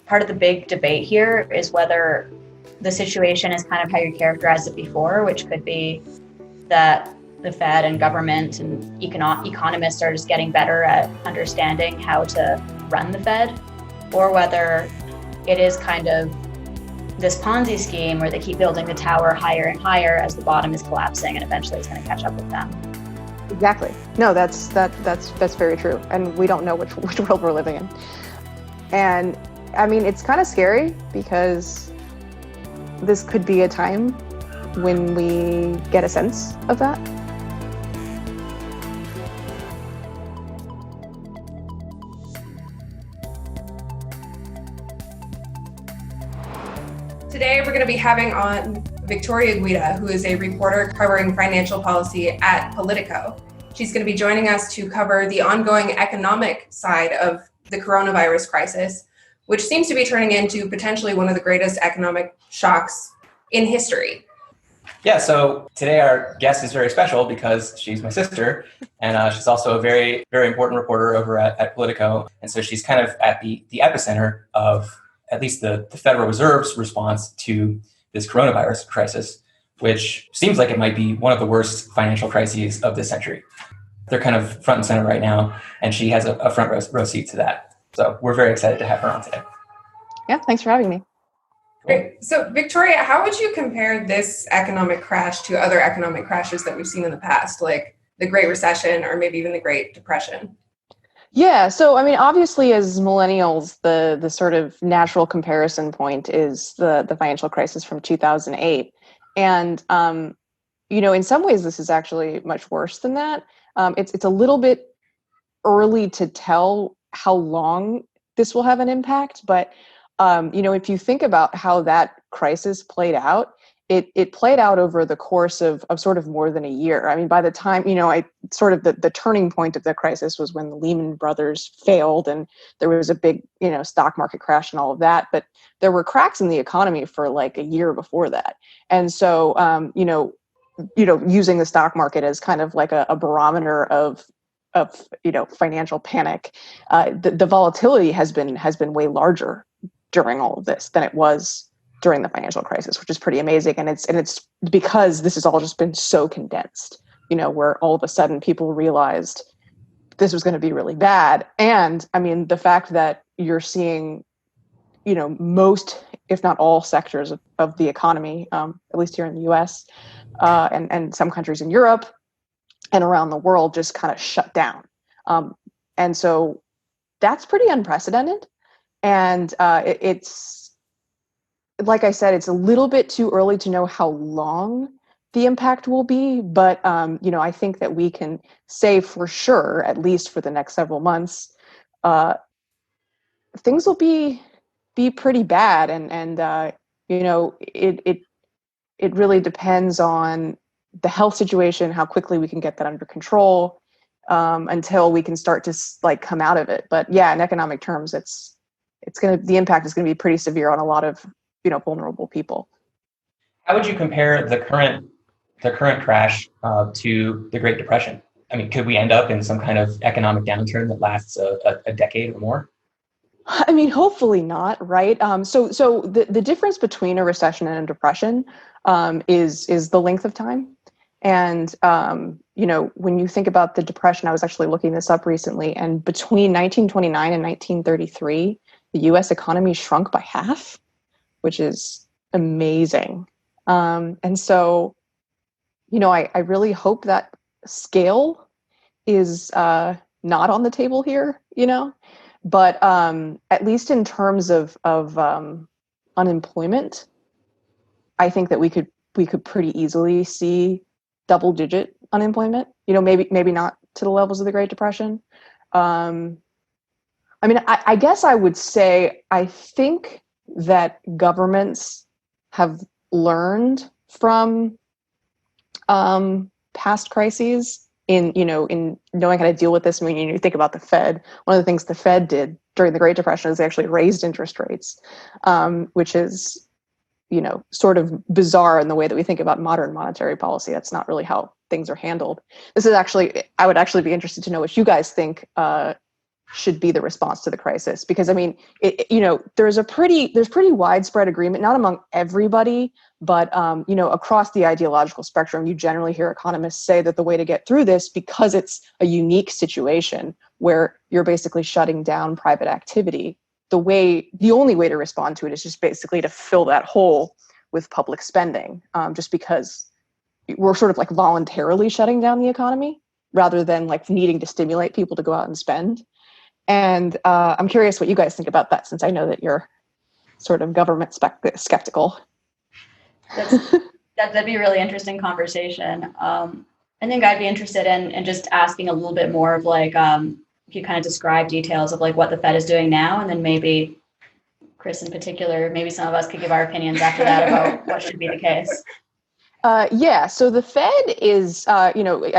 part of the big debate here is whether the situation is kind of how you characterized it before, which could be that the Fed and government and economists are just getting better at understanding how to run the Fed, or whether it is kind of this Ponzi scheme where they keep building the tower higher and higher as the bottom is collapsing, and eventually it's going to catch up with them. Exactly. No, that's very true, and we don't know which world we're living in. And I mean, it's kind of scary because this could be a time when we get a sense of that. Today, we're going to be having on Victoria Guida, who is a reporter covering financial policy at Politico. She's going to be joining us to cover the ongoing economic side of the coronavirus crisis, which seems to be turning into potentially one of the greatest economic shocks in history. Yeah, so today our guest is very special because she's my sister, and she's also a very, very important reporter over at Politico. And so she's kind of at the epicenter of at least the Federal Reserve's response to this coronavirus crisis, which seems like it might be one of the worst financial crises of this century. They're kind of front and center right now, and she has a front row seat to that. So we're very excited to have her on today. Yeah, thanks for having me. Great. So Victoria, how would you compare this economic crash to other economic crashes that we've seen in the past, like the Great Recession or maybe even the Great Depression? Yeah, so I mean, obviously, as millennials, the sort of natural comparison point is the financial crisis from 2008, and in some ways, this is actually much worse than that. It's a little bit early to tell how long this will have an impact, but if you think about how that crisis played out, it played out over the course of sort of more than a year. I mean, by the time, the turning point of the crisis was when the Lehman Brothers failed and there was a big, stock market crash and all of that. But there were cracks in the economy for like a year before that. And so, using the stock market as kind of like a barometer of financial panic, the volatility has been way larger during all of this than it was during the financial crisis, which is pretty amazing. And it's because this has all just been so condensed, where all of a sudden people realized this was going to be really bad. And I mean, the fact that you're seeing, most, if not all sectors of the economy, at least here in the US, and some countries in Europe and around the world just kind of shut down. And so that's pretty unprecedented. And it's, like I said, it's a little bit too early to know how long the impact will be, but I think that we can say for sure, at least for the next several months, things will be pretty bad, and it really depends on the health situation, how quickly we can get that under control, until we can start to come out of it. But yeah, in economic terms, the impact is going to be pretty severe on a lot of vulnerable people. How would you compare the current crash to the Great Depression? I mean, could we end up in some kind of economic downturn that lasts a decade or more? I mean, hopefully not, right? So the difference between a recession and a depression is the length of time. And when you think about the Depression, I was actually looking this up recently, and between 1929 and 1933, the U.S. economy shrunk by half, which is amazing. And so, I really hope that scale is not on the table here, but at least in terms of unemployment, I think that we could pretty easily see double-digit unemployment. Maybe not to the levels of the Great Depression. I guess I would say I think that governments have learned from past crises in knowing how to deal with this. I mean, you think about the Fed. One of the things the Fed did during the Great Depression is they actually raised interest rates, which is, sort of bizarre in the way that we think about modern monetary policy. That's not really how things are handled. I would actually be interested to know what you guys think should be the response to the crisis. Because I mean, there's pretty widespread agreement, not among everybody, but across the ideological spectrum. You generally hear economists say that the way to get through this, because it's a unique situation where you're basically shutting down private activity, the only way to respond to it is just basically to fill that hole with public spending, just because we're sort of like voluntarily shutting down the economy rather than like needing to stimulate people to go out and spend. And I'm curious what you guys think about that, since I know that you're sort of government skeptical. That'd be a really interesting conversation. I think I'd be interested in just asking a little bit more of like, if you kind of describe details of like what the Fed is doing now, and then maybe Chris in particular, maybe some of us could give our opinions after that about what should be the case. So the Fed is, I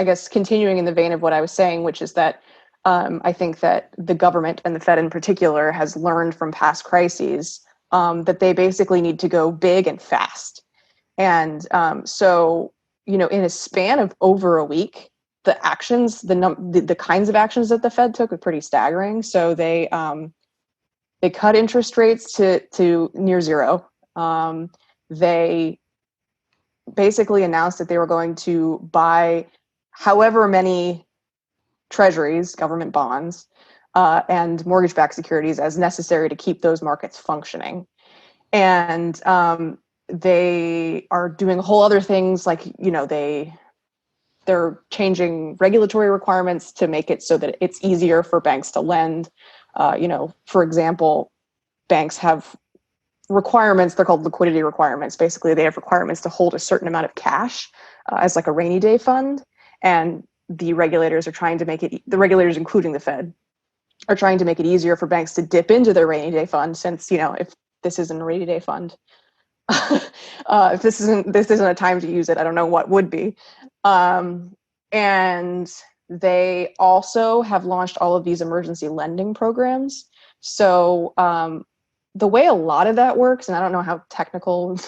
guess continuing in the vein of what I was saying, which is that I think that the government, and the Fed in particular, has learned from past crises that they basically need to go big and fast. And so, in a span of over a week, the actions, the kinds of actions that the Fed took were pretty staggering. So they cut interest rates to near zero. They basically announced that they were going to buy however many treasuries, government bonds, and mortgage-backed securities as necessary to keep those markets functioning. And they are doing whole other things, like, they're changing regulatory requirements to make it so that it's easier for banks to lend. For example, banks have requirements, they're called liquidity requirements. Basically, they have requirements to hold a certain amount of cash as like a rainy day fund. And the regulators are trying to make it, the regulators, including the Fed, are trying to make it easier for banks to dip into their rainy day fund, since, if this isn't a rainy day fund, if this isn't a time to use it, I don't know what would be. And they also have launched all of these emergency lending programs. So the way a lot of that works, and I don't know how technical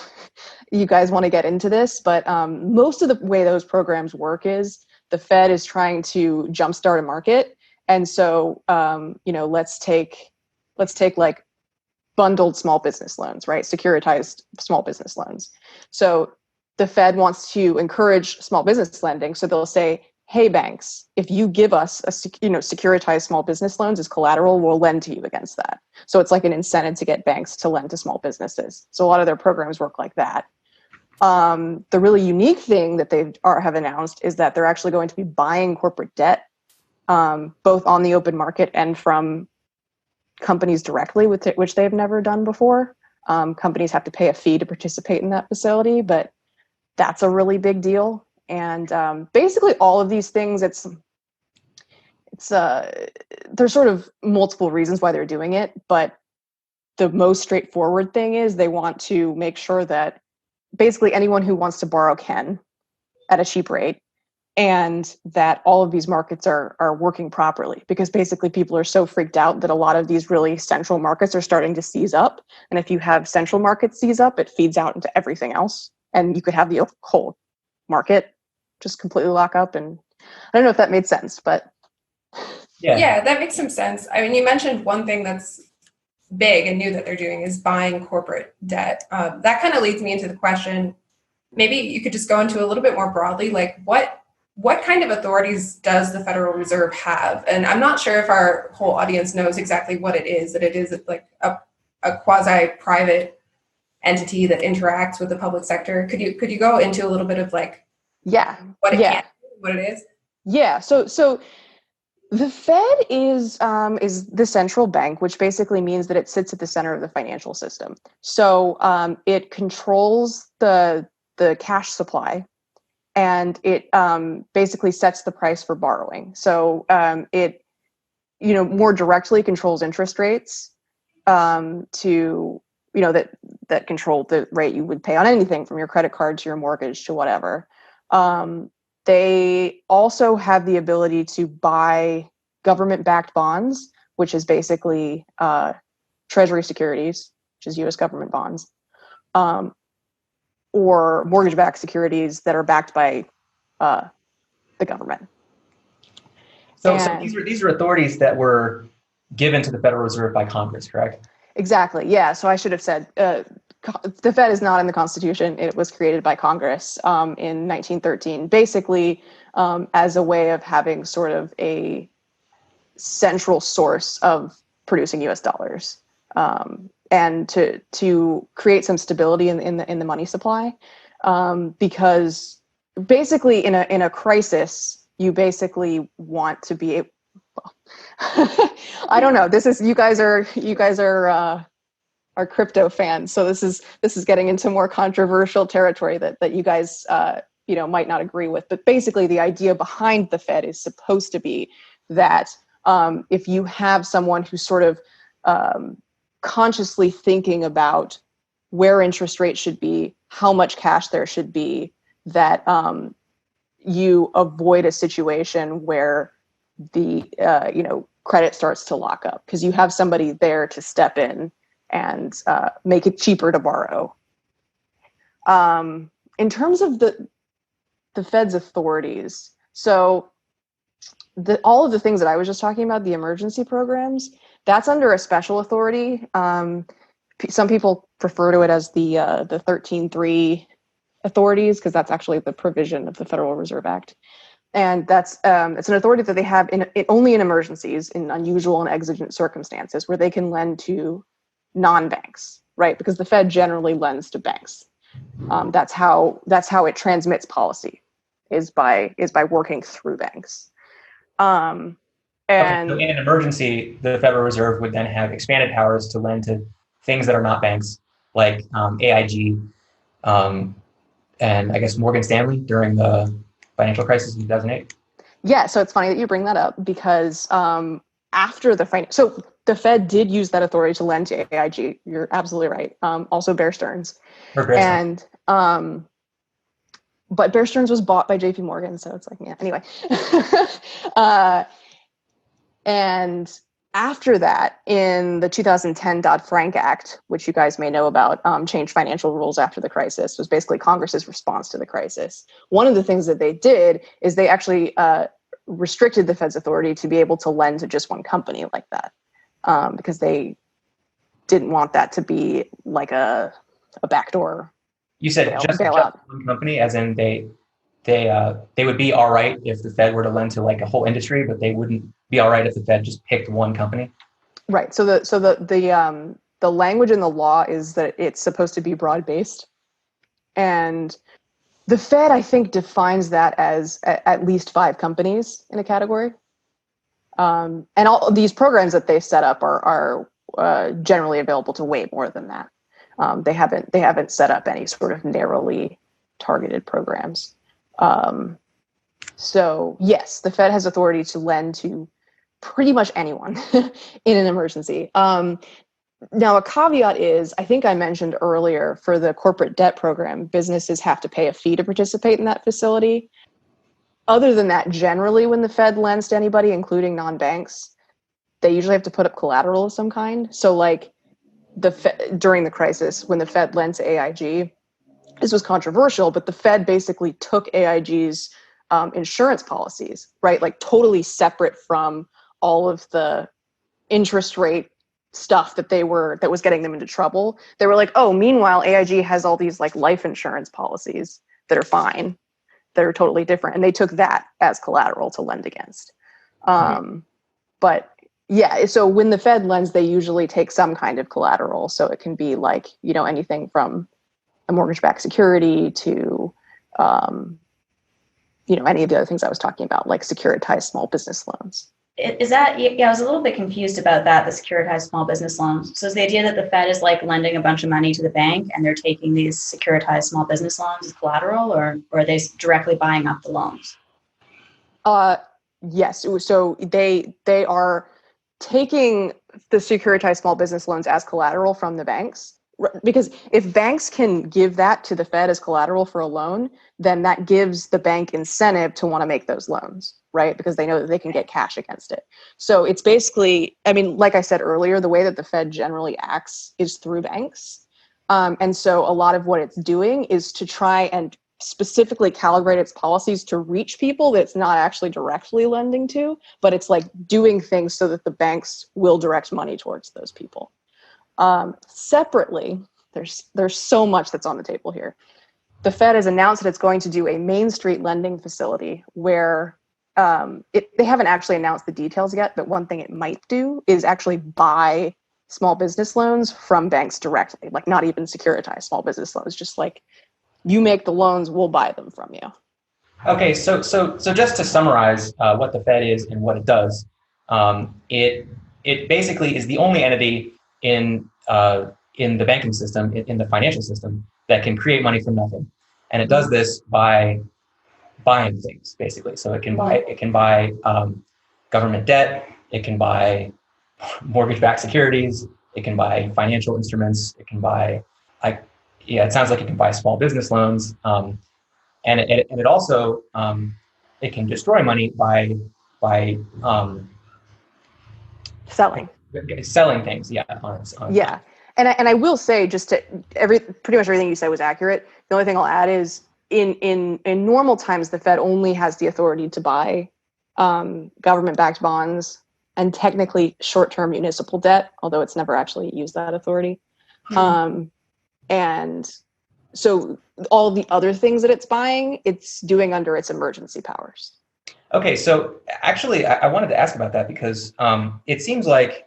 you guys want to get into this, but most of the way those programs work is the Fed is trying to jumpstart a market. And so, let's take like bundled small business loans, right? Securitized small business loans. So the Fed wants to encourage small business lending. So they'll say, hey, banks, if you give us securitized small business loans as collateral, we'll lend to you against that. So it's like an incentive to get banks to lend to small businesses. So a lot of their programs work like that. The really unique thing that they have announced is that they're actually going to be buying corporate debt, both on the open market and from companies directly, which they've never done before. Companies have to pay a fee to participate in that facility, but that's a really big deal. And basically all of these things, there's sort of multiple reasons why they're doing it, but the most straightforward thing is they want to make sure that basically anyone who wants to borrow can at a cheap rate, and that all of these markets are working properly, because basically people are so freaked out that a lot of these really central markets are starting to seize up. And if you have central markets seize up, it feeds out into everything else. And you could have the whole market just completely lock up. And I don't know if that made sense, but. Yeah, that makes some sense. I mean, you mentioned one thing that's big and new that they're doing is buying corporate debt. That kind of leads me into the question, maybe you could just go into a little bit more broadly, like what kind of authorities does the Federal Reserve have? And I'm not sure if our whole audience knows exactly what it is, that it is like a quasi-private entity that interacts with the public sector. Could you go into a little bit of like, what it can do, what it is? Yeah. So the Fed is the central bank, which basically means that it sits at the center of the financial system. So it controls the cash supply, and it basically sets the price for borrowing. So it more directly controls interest rates to that control the rate you would pay on anything from your credit card to your mortgage to whatever. They also have the ability to buy government-backed bonds, which is basically treasury securities, which is U.S. government bonds, or mortgage-backed securities that are backed by the government. So these are authorities that were given to the Federal Reserve by Congress, correct? Exactly. Yeah. So I should have said the Fed is not in the Constitution. It was created by Congress in 1913, basically as a way of having sort of a central source of producing U.S. dollars, and to create some stability in the money supply, because basically in a crisis you basically want to be able. I don't know. You guys are crypto fans, so this is getting into more controversial territory that you guys might not agree with. But basically, the idea behind the Fed is supposed to be that if you have someone who's sort of consciously thinking about where interest rates should be, how much cash there should be, that you avoid a situation where the credit starts to lock up, because you have somebody there to step in and make it cheaper to borrow. In terms of the Fed's authorities, so all of the things that I was just talking about, the emergency programs, that's under a special authority. Some people refer to it as the 13.3 authorities, because that's actually the provision of the Federal Reserve Act. And that's it's an authority that they have only in emergencies, in unusual and exigent circumstances, where they can lend to non-banks, right? Because the Fed generally lends to banks. That's how it transmits policy, is by working through banks. And so in an emergency, the Federal Reserve would then have expanded powers to lend to things that are not banks, like AIG, and I guess Morgan Stanley during the financial crisis in 2008. Yeah, so it's funny that you bring that up, because after so the Fed did use that authority to lend to AIG. You're absolutely right. Also Bear Stearns. And but Bear Stearns was bought by JP Morgan, so it's like, yeah, anyway. And after that, in the 2010 Dodd-Frank Act, which you guys may know about, changed financial rules after the crisis, was basically Congress's response to the crisis. One of the things that they did is they actually restricted the Fed's authority to be able to lend to just one company like that, because they didn't want that to be like a backdoor. You said just one company, as in they would be all right if the Fed were to lend to like a whole industry, but they wouldn't be all right if the Fed just picked one company. Right. So the language in the law is that it's supposed to be broad-based, and the Fed, I think, defines that as at least 5 companies in a category. And all these programs that they set up are generally available to way more than that. They haven't set up any sort of narrowly targeted programs. So yes, the Fed has authority to lend to pretty much anyone in an emergency. Now, a caveat is, I think I mentioned earlier, for the corporate debt program, businesses have to pay a fee to participate in that facility. Other than that, generally, when the Fed lends to anybody, including non-banks, they usually have to put up collateral of some kind. So like during the crisis, when the Fed lent to AIG, this was controversial, but the Fed basically took AIG's insurance policies, right? Like totally separate from all of the interest rate stuff that was getting them into trouble. They were like, oh, meanwhile, AIG has all these like life insurance policies that are fine, that are totally different. And they took that as collateral to lend against. But yeah, so when the Fed lends, they usually take some kind of collateral. So it can be like, anything from a mortgage-backed security to, any of the other things I was talking about, like securitized small business loans. Is that, yeah, I was a little bit confused about that, the securitized small business loans. So is the idea that the Fed is like lending a bunch of money to the bank and they're taking these securitized small business loans as collateral, or are they directly buying up the loans? Yes. So they are taking the securitized small business loans as collateral from the banks. Because if banks can give that to the Fed as collateral for a loan, then that gives the bank incentive to want to make those loans, right? Because they know that they can get cash against it. So it's basically, like I said earlier, the way that the Fed generally acts is through banks. And so a lot of what it's doing is to try and specifically calibrate its policies to reach people that it's not actually directly lending to, but it's like doing things so that the banks will direct money towards those people. Separately, there's so much that's on the table here. The Fed has announced that it's going to do a Main Street lending facility where they haven't actually announced the details yet, but one thing it might do is actually buy small business loans from banks directly, like not even securitize small business loans, just like you make the loans, we'll buy them from you. Okay, so just to summarize what the Fed is and what it does, it basically is the only entity in the banking system, in the financial system, that can create money from nothing, and it does this by buying things, basically. So it can buy government debt, it can buy mortgage-backed securities, it can buy financial instruments, it can buy it sounds like it can buy small business loans, and it also it can destroy money by Selling things. Yeah. Yeah. And I will say, just to pretty much everything you said was accurate. The only thing I'll add is in normal times, the Fed only has the authority to buy government-backed bonds and technically short-term municipal debt, although it's never actually used that authority. And so all the other things that it's buying, it's doing under its emergency powers. Okay, so actually, I wanted to ask about that because it seems like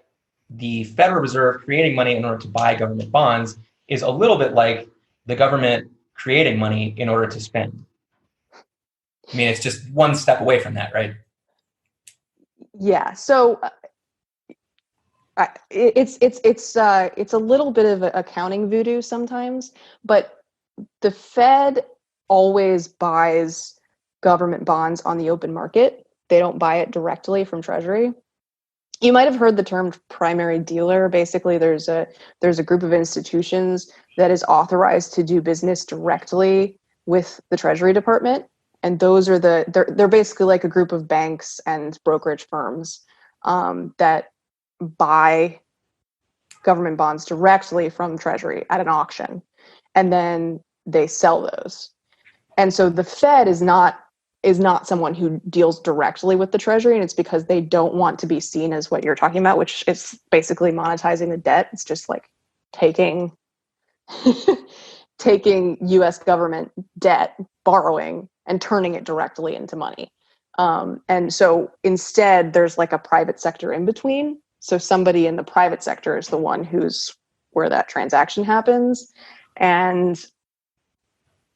the Federal Reserve creating money in order to buy government bonds is a little bit like the government creating money in order to spend. I mean, it's just one step away from that, right? Yeah. So it's a little bit of accounting voodoo sometimes, but the Fed always buys government bonds on the open market. They don't buy it directly from Treasury. You might have heard the term primary dealer. Basically, there's a group of institutions that is authorized to do business directly with the Treasury Department, and those are they're basically like a group of banks and brokerage firms that buy government bonds directly from Treasury at an auction, and then they sell those. And so the Fed is not someone who deals directly with the Treasury, and it's because they don't want to be seen as what you're talking about, which is basically monetizing the debt. It's just like taking U.S. government debt, borrowing, and turning it directly into money. And so instead, there's like a private sector in between. So somebody in the private sector is the one where that transaction happens. And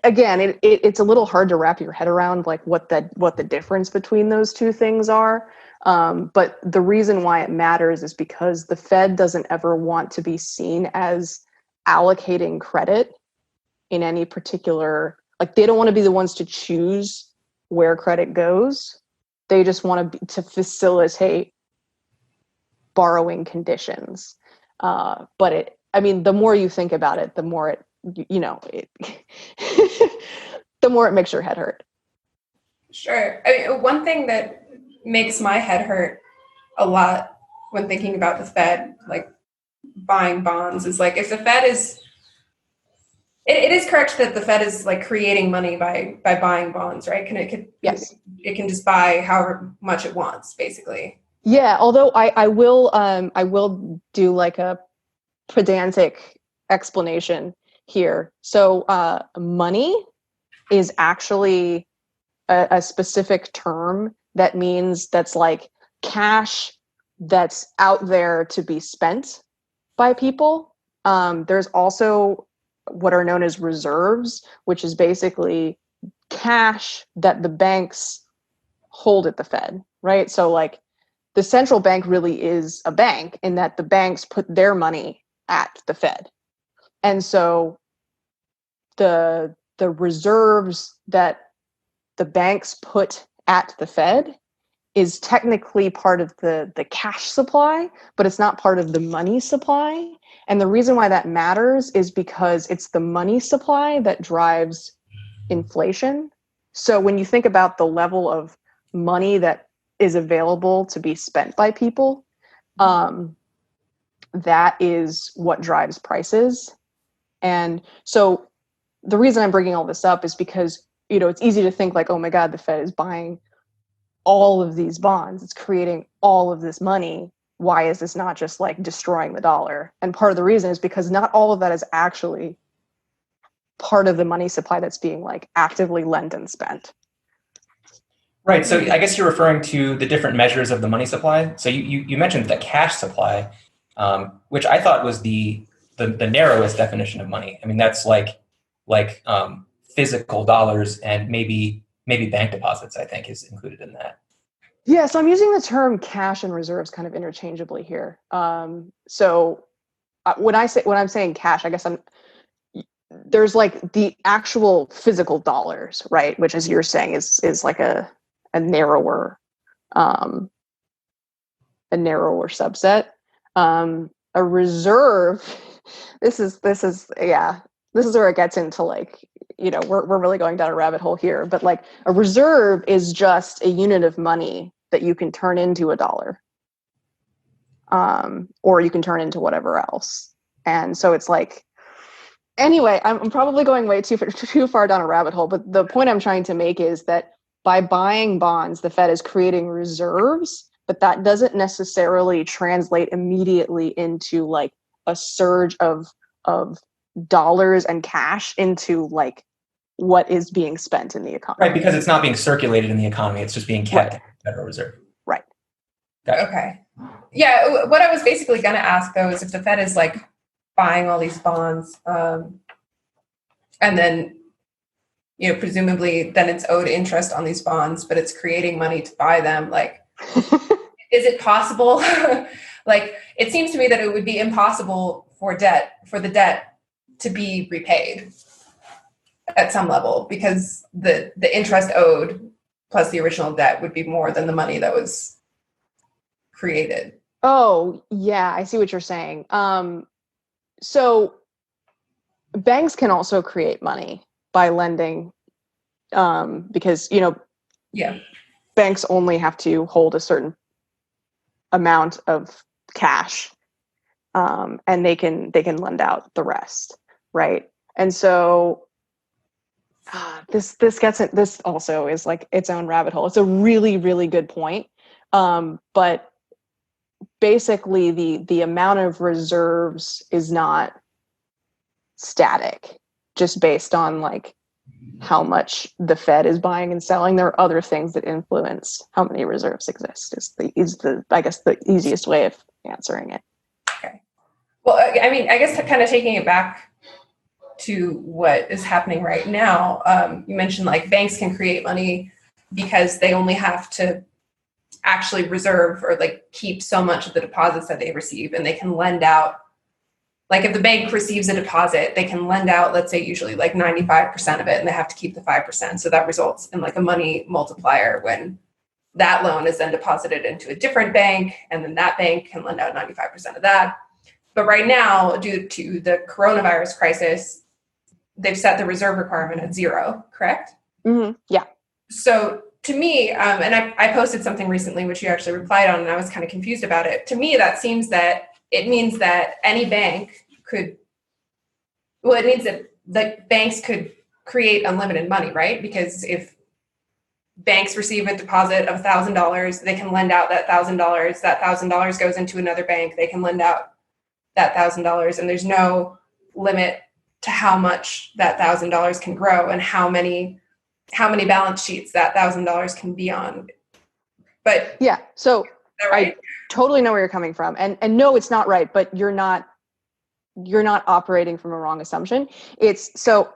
again, it's a little hard to wrap your head around like what the difference between those two things are. But the reason why it matters is because the Fed doesn't ever want to be seen as allocating credit in any particular, like they don't want to be the ones to choose where credit goes. They just want to facilitate borrowing conditions. But the more you think about it, the more it the more it makes your head hurt. Sure. I mean, one thing that makes my head hurt a lot when thinking about the Fed, like buying bonds, is like if the Fed is, it is correct that the Fed is like creating money by buying bonds, right? Yes. It can just buy however much it wants, basically. Yeah. Although I will do like a pedantic explanation here. So money is actually a specific term that means that's like cash that's out there to be spent by people. There's also what are known as reserves, which is basically cash that the banks hold at the Fed, right? So like the central bank really is a bank in that the banks put their money at the Fed. And so the reserves that the banks put at the Fed is technically part of the cash supply, but it's not part of the money supply. And the reason why that matters is because it's the money supply that drives inflation. So when you think about the level of money that is available to be spent by people, that is what drives prices. And so the reason I'm bringing all this up is because, it's easy to think like, oh my God, the Fed is buying all of these bonds. It's creating all of this money. Why is this not just like destroying the dollar? And part of the reason is because not all of that is actually part of the money supply that's being like actively lent and spent. Right. So I guess you're referring to the different measures of the money supply. So you mentioned the cash supply, which I thought was the narrowest definition of money. I mean, that's like physical dollars and maybe bank deposits, I think, is included in that. Yeah, so I'm using the term cash and reserves kind of interchangeably here. So when I'm saying cash, I guess there's like the actual physical dollars, right? Which, as you're saying, is like a narrower subset. A reserve. This is where it gets into like, we're really going down a rabbit hole here. But like a reserve is just a unit of money that you can turn into a dollar, or you can turn into whatever else. And so it's like, anyway, I'm probably going way too far down a rabbit hole. But the point I'm trying to make is that by buying bonds, the Fed is creating reserves, but that doesn't necessarily translate immediately into like a surge of dollars and cash into like what is being spent in the economy. Right, because it's not being circulated in the economy. It's just being kept in the Federal Reserve. Right. Okay. Yeah, what I was basically going to ask, though, is if the Fed is like buying all these bonds, and then, presumably then it's owed interest on these bonds, but it's creating money to buy them. Like, is it possible? Like, it seems to me that it would be impossible for the debt to be repaid at some level, because the interest owed plus the original debt would be more than the money that was created. Oh, yeah, I see what you're saying. So banks can also create money by lending, because, banks only have to hold a certain amount of cash, and they can lend out the rest, right? And so this also is like its own rabbit hole. It's a really, really good point. But basically the amount of reserves is not static, just based on like how much the Fed is buying and selling. There are other things that influence how many reserves exist. Is the I guess the easiest way of answering it. Okay. Well, I mean, I guess kind of taking it back to what is happening right now. You mentioned like banks can create money because they only have to actually reserve or like keep so much of the deposits that they receive, and they can lend out. Like if the bank receives a deposit, they can lend out, let's say usually like 95% of it, and they have to keep the 5%. So that results in like a money multiplier when that loan is then deposited into a different bank, and then that bank can lend out 95% of that. But right now, due to the coronavirus crisis, they've set the reserve requirement at 0, correct? Mm-hmm. Yeah. So to me, and I posted something recently, which you actually replied on, and I was kind of confused about it. To me, that seems that it means that any bank it means that like banks could create unlimited money, right? Because if banks receive a deposit of $1,000, they can lend out that $1,000. That $1,000 goes into another bank. They can lend out that $1,000, and there's no limit to how much that $1,000 can grow and how many balance sheets that $1,000 can be on. But yeah, so right? I totally know where you're coming from, and no, it's not right, but you're not operating from a wrong assumption. It's so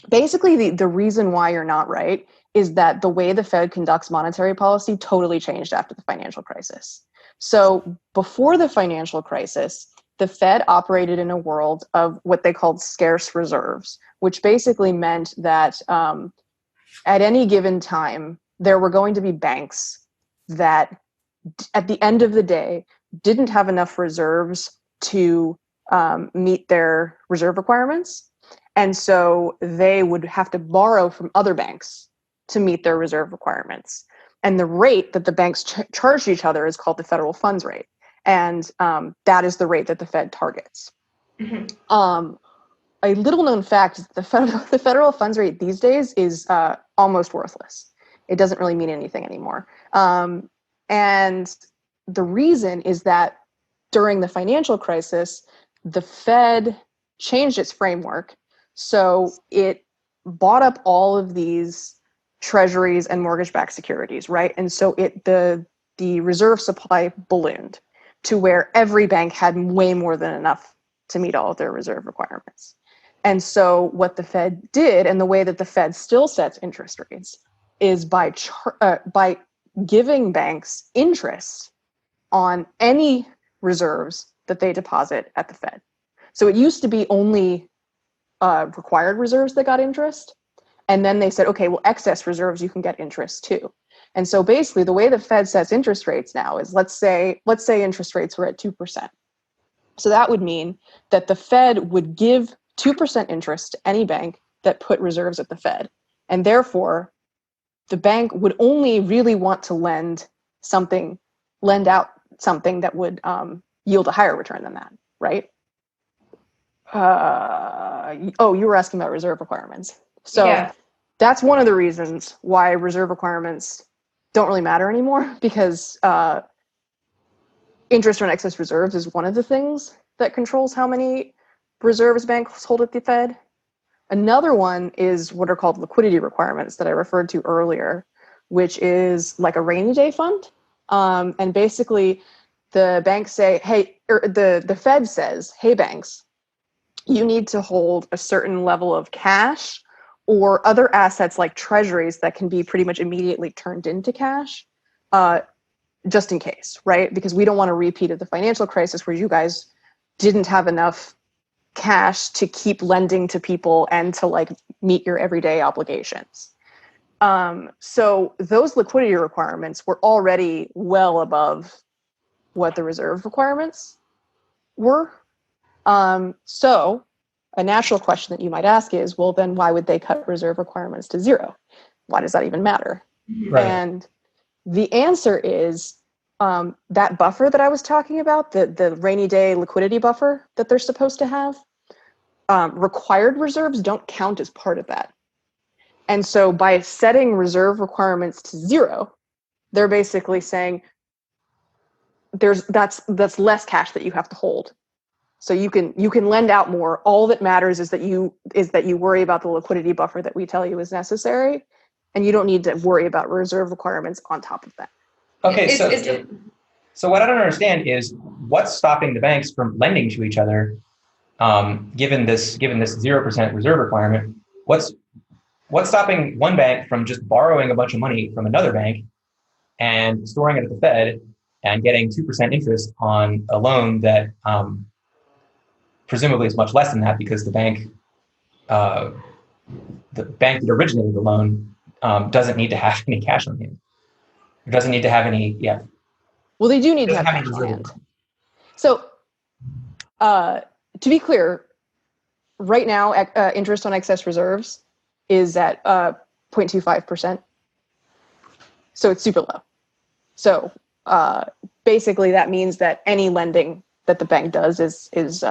basically the reason why you're not right is that the way the Fed conducts monetary policy totally changed after the financial crisis. So before the financial crisis, the Fed operated in a world of what they called scarce reserves, which basically meant that at any given time, there were going to be banks that at the end of the day didn't have enough reserves to meet their reserve requirements. And so they would have to borrow from other banks to meet their reserve requirements. And the rate that the banks charged each other is called the federal funds rate. And that is the rate that the Fed targets. Mm-hmm. a little known fact is the federal funds rate these days is almost worthless. It doesn't really mean anything anymore. And the reason is that during the financial crisis, the Fed changed its framework. So it bought up all of these treasuries and mortgage-backed securities, right? And so the reserve supply ballooned to where every bank had way more than enough to meet all of their reserve requirements. And so what the Fed did, and the way that the Fed still sets interest rates, is by giving banks interest on any reserves that they deposit at the Fed. So it used to be only required reserves that got interest. And then they said, okay, well, excess reserves, you can get interest too. And so basically the way the Fed sets interest rates now is, let's say interest rates were at 2%. So that would mean that the Fed would give 2% interest to any bank that put reserves at the Fed. And therefore, the bank would only really want to lend out something that would yield a higher return than that, right? You were asking about reserve requirements. So Yeah. That's one of the reasons why reserve requirements don't really matter anymore, because interest on excess reserves is one of the things that controls how many reserves banks hold at the Fed. Another one is what are called liquidity requirements that I referred to earlier, which is like a rainy day fund. And basically the banks say, the Fed says, hey, banks, you need to hold a certain level of cash or other assets like treasuries that can be pretty much immediately turned into cash, just in case, right? Because we don't want a repeat of the financial crisis where you guys didn't have enough cash to keep lending to people and to like meet your everyday obligations. So those liquidity requirements were already well above what the reserve requirements were. So a natural question that you might ask is, well, then why would they cut reserve requirements to zero? Why does that even matter? Right. And the answer is that buffer that I was talking about, the rainy day liquidity buffer that they're supposed to have, required reserves don't count as part of that. And so by setting reserve requirements to zero, they're basically saying that's less cash that you have to hold. So you can lend out more. All that matters is that you worry about the liquidity buffer that we tell you is necessary, and you don't need to worry about reserve requirements on top of that. Okay, so what I don't understand is what's stopping the banks from lending to each other, given this 0% reserve requirement. What's stopping one bank from just borrowing a bunch of money from another bank and storing it at the Fed and getting 2% interest on a loan that presumably is much less than that, because the bank that originated the loan doesn't need to have any cash on hand. It doesn't need to have any, Well, they do need to have cash on hand. So, to be clear, right now, interest on excess reserves is at 0.25%. So it's super low. So basically, that means that any lending that the bank does is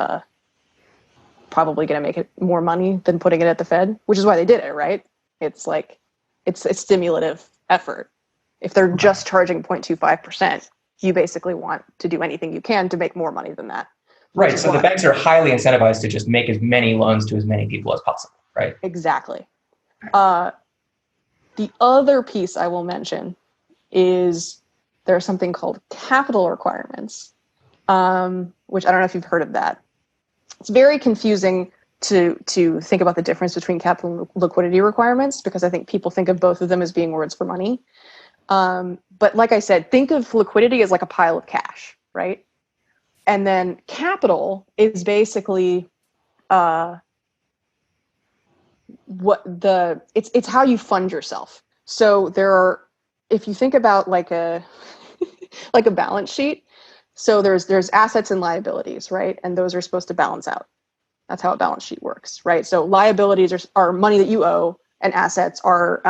probably going to make it more money than putting it at the Fed, which is why they did it, right? It's like it's a stimulative effort. If they're just charging 0.25%, you basically want to do anything you can to make more money than that. Right. So the banks are highly incentivized to just make as many loans to as many people as possible, right? Exactly. The other piece I will mention is there's something called capital requirements, which I don't know if you've heard of that. It's very confusing to think about the difference between capital and liquidity requirements, because I think people think of both of them as being words for money. But like I said, think of liquidity as like a pile of cash, right? And then capital is basically it's how you fund yourself. So if you think about like a like a balance sheet, so there's assets and liabilities, right? And those are supposed to balance out. That's how a balance sheet works, right? So liabilities are money that you owe, and assets are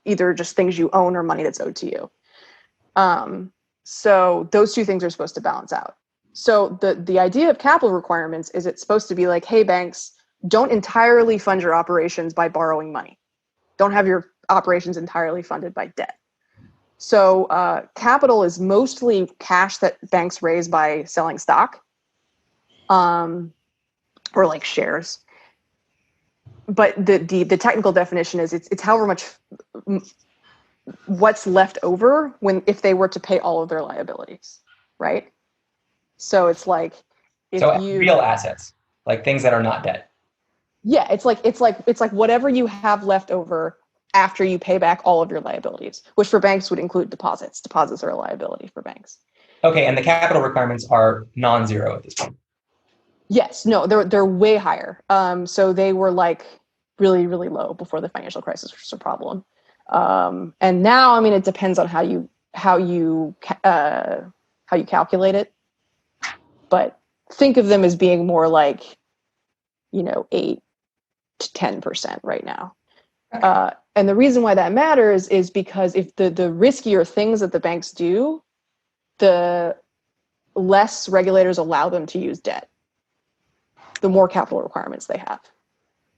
either just things you own or money that's owed to you. So those two things are supposed to balance out. So the idea of capital requirements is it's supposed to be like, hey, banks, don't entirely fund your operations by borrowing money. Don't have your operations entirely funded by debt. So capital is mostly cash that banks raise by selling stock, or like shares. But the technical definition is it's however much what's left over if they were to pay all of their liabilities, right? So it's like real assets, like things that are not debt. Yeah, it's like whatever you have left over after you pay back all of your liabilities, which for banks would include deposits. Deposits are a liability for banks. Okay, and the capital requirements are non-zero at this point. Yes, no, they're way higher. So they were like really, really low before the financial crisis, which was a problem. And now, I mean, it depends on how you calculate it. But think of them as being more like, 8 to 10% right now. Okay. And the reason why that matters is because if the riskier things that the banks do, the less regulators allow them to use debt, the more capital requirements they have.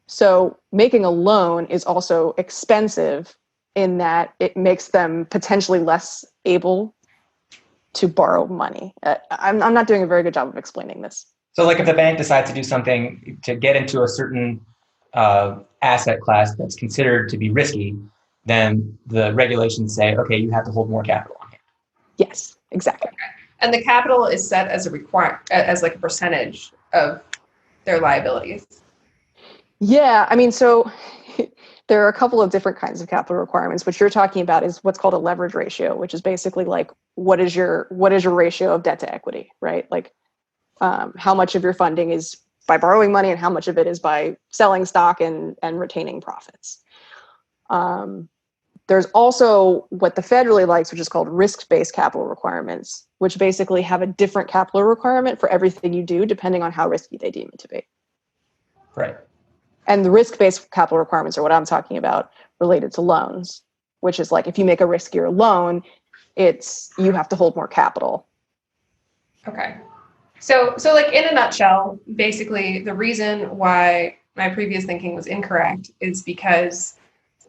So making a loan is also expensive in that it makes them potentially less able to borrow money. I'm not doing a very good job of explaining this. So like if the bank decides to do something to get into a certain asset class that's considered to be risky, then the regulations say, okay, you have to hold more capital on hand. Yes, exactly. Okay. And the capital is set as as like a percentage of their liabilities. Yeah, I mean, so there are a couple of different kinds of capital requirements. What you're talking about is what's called a leverage ratio, which is basically like what is your ratio of debt to equity, right? Like how much of your funding is by borrowing money and how much of it is by selling stock and retaining profits. There's also what the Fed really likes, which is called risk-based capital requirements, which basically have a different capital requirement for everything you do, depending on how risky they deem it to be. Right. And the risk-based capital requirements are what I'm talking about related to loans, which is like if you make a riskier loan, you have to hold more capital. Okay. So like in a nutshell, basically the reason why my previous thinking was incorrect is because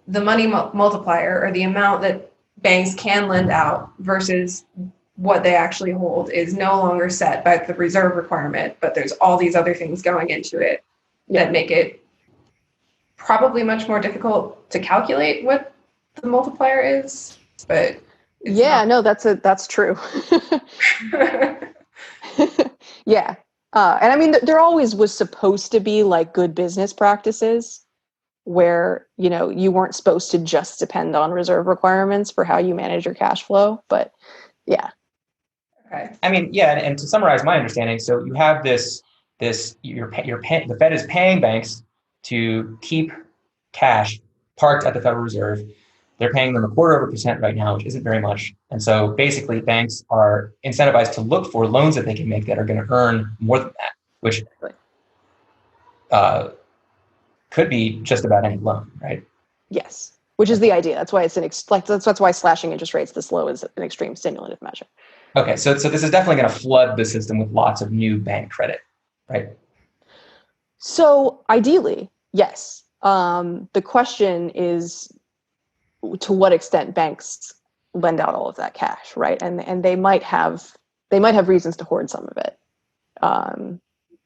the money multiplier, or the amount that banks can lend out versus what they actually hold, is no longer set by the reserve requirement, but there's all these other things going into it that make it probably much more difficult to calculate what the multiplier is. But that's true. Yeah. And I mean, there always was supposed to be like good business practices where, you weren't supposed to just depend on reserve requirements for how you manage your cash flow. But yeah. Okay. I mean, yeah. And to summarize my understanding, so you have the Fed is paying banks to keep cash parked at the Federal Reserve. They're paying them 0.25% right now, which isn't very much. And so basically banks are incentivized to look for loans that they can make that are going to earn more than that, which could be just about any loan, right? Yes, which is the idea. That's why that's why slashing interest rates this low is an extreme stimulative measure. Okay, so this is definitely going to flood the system with lots of new bank credit, right? So ideally, yes. The question is to what extent banks lend out all of that cash, right? And they might have reasons to hoard some of it,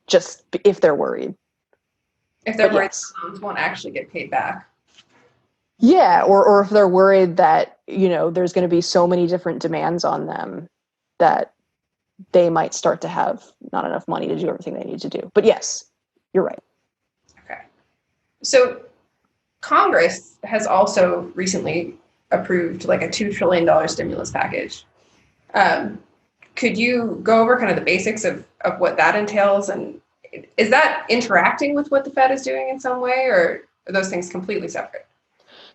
just if they're worried. If they're worried the loans won't actually get paid back. Yeah, or if they're worried that, there's going to be so many different demands on them that they might start to have not enough money to do everything they need to do. But yes, you're right. Okay. So Congress has also recently approved like a $2 trillion stimulus package. Could you go over kind of the basics of what that entails? And is that interacting with what the Fed is doing in some way, or are those things completely separate?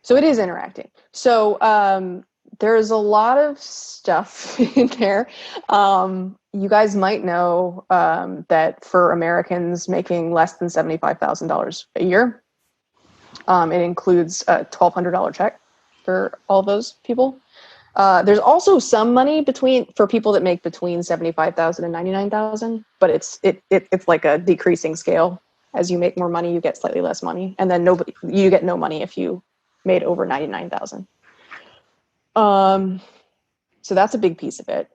So it is interacting. So there's a lot of stuff in there. You guys might know that for Americans making less than $75,000 a year, it includes a $1,200 check for all those people. There's also some money for people that make between $75,000 and $99,000, but it's like a decreasing scale. As you make more money, you get slightly less money. And then you get no money if you made over 99,000. So that's a big piece of it.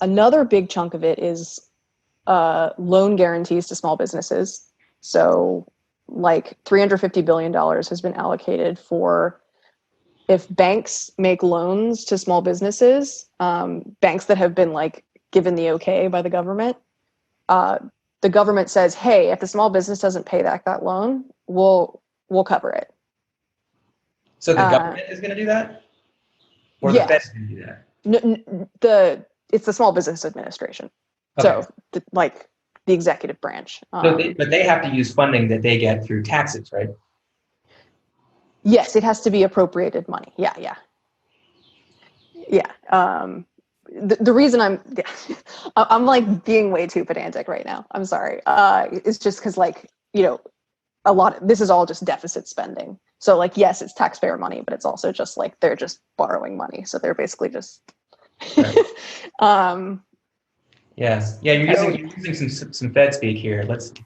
Another big chunk of it is loan guarantees to small businesses. So like $350 billion has been allocated for if banks make loans to small businesses, banks that have been like given the okay by the government says, hey, if the small business doesn't pay back that loan, we'll cover it. So the government is going to do that? Or the Fed's going to do that? It's the Small Business Administration. Okay. So the executive branch. But they have to use funding that they get through taxes, right? Yes, it has to be appropriated money. Yeah. The reason I'm like being way too pedantic right now. I'm sorry. It's just because this is all just deficit spending. So like, yes, it's taxpayer money, but it's also just like they're just borrowing money. So they're basically just. Right. Yes. Yeah, you're using some Fed speak here. Let's stick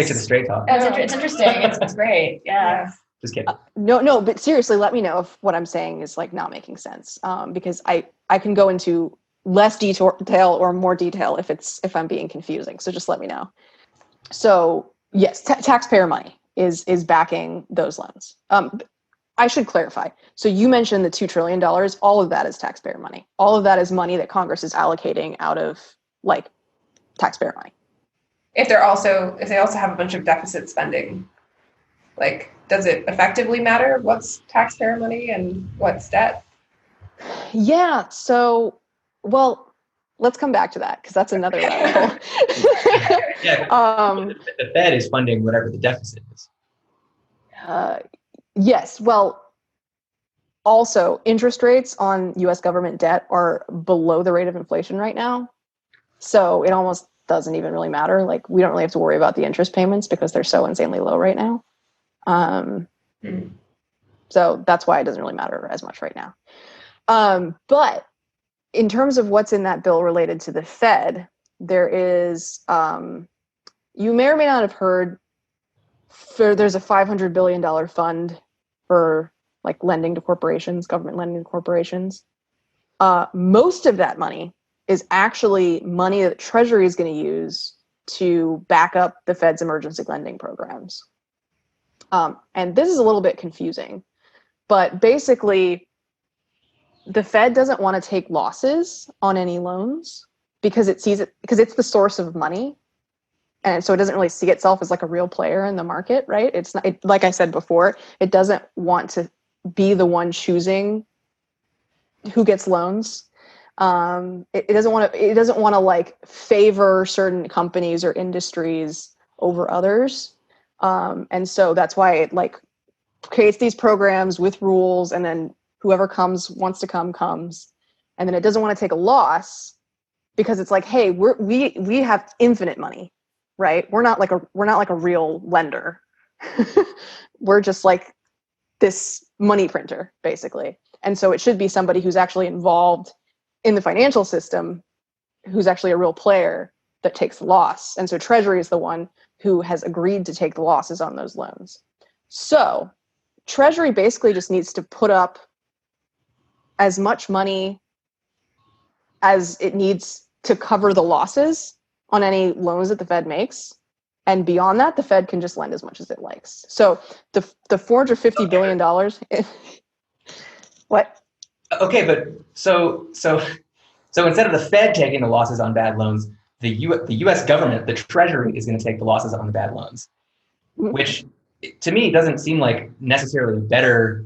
to the straight talk. It's interesting. It's great. Yeah. Just kidding. No, but seriously, let me know if what I'm saying is like not making sense. Because I can go into less detail or more detail if I'm being confusing. So just let me know. So yes, taxpayer money is backing those loans. I should clarify. So you mentioned the $2 trillion. All of that is taxpayer money. All of that is money that Congress is allocating out of like taxpayer money. If they also have a bunch of deficit spending, like, does it effectively matter what's taxpayer money and what's debt? Yeah. So, well, let's come back to that because that's another level. Yeah. The Fed is funding whatever the deficit is. Yes. Well, also interest rates on U.S. government debt are below the rate of inflation right now. So it almost doesn't even really matter. Like we don't really have to worry about the interest payments because they're so insanely low right now. So that's why it doesn't really matter as much right now. But in terms of what's in that bill related to the Fed, there is, you may or may not have heard, there's a $500 billion fund for like lending to corporations, government lending to corporations. Most of that money is actually money that Treasury is going to use to back up the Fed's emergency lending programs. And this is a little bit confusing, but basically the Fed doesn't want to take losses on any loans because it sees it, because it's the source of money. And so it doesn't really see itself as like a real player in the market, right? It's not, like I said before, it doesn't want to be the one choosing who gets loans. It doesn't want to like favor certain companies or industries over others. And so that's why it like creates these programs with rules, and then whoever wants to come comes. And then it doesn't want to take a loss because it's like, hey, we have infinite money, right? We're not like a real lender. We're just like this money printer, basically. And so it should be somebody who's actually involved in the financial system, who's actually a real player that takes the loss. And so Treasury is the one who has agreed to take the losses on those loans. So Treasury basically just needs to put up as much money as it needs to cover the losses on any loans that the Fed makes. And beyond that, the Fed can just lend as much as it likes. So the $450 billion. What? Okay, but so instead of the Fed taking the losses on bad loans, the U.S. government, the Treasury, is going to take the losses on the bad loans, which to me doesn't seem like necessarily better.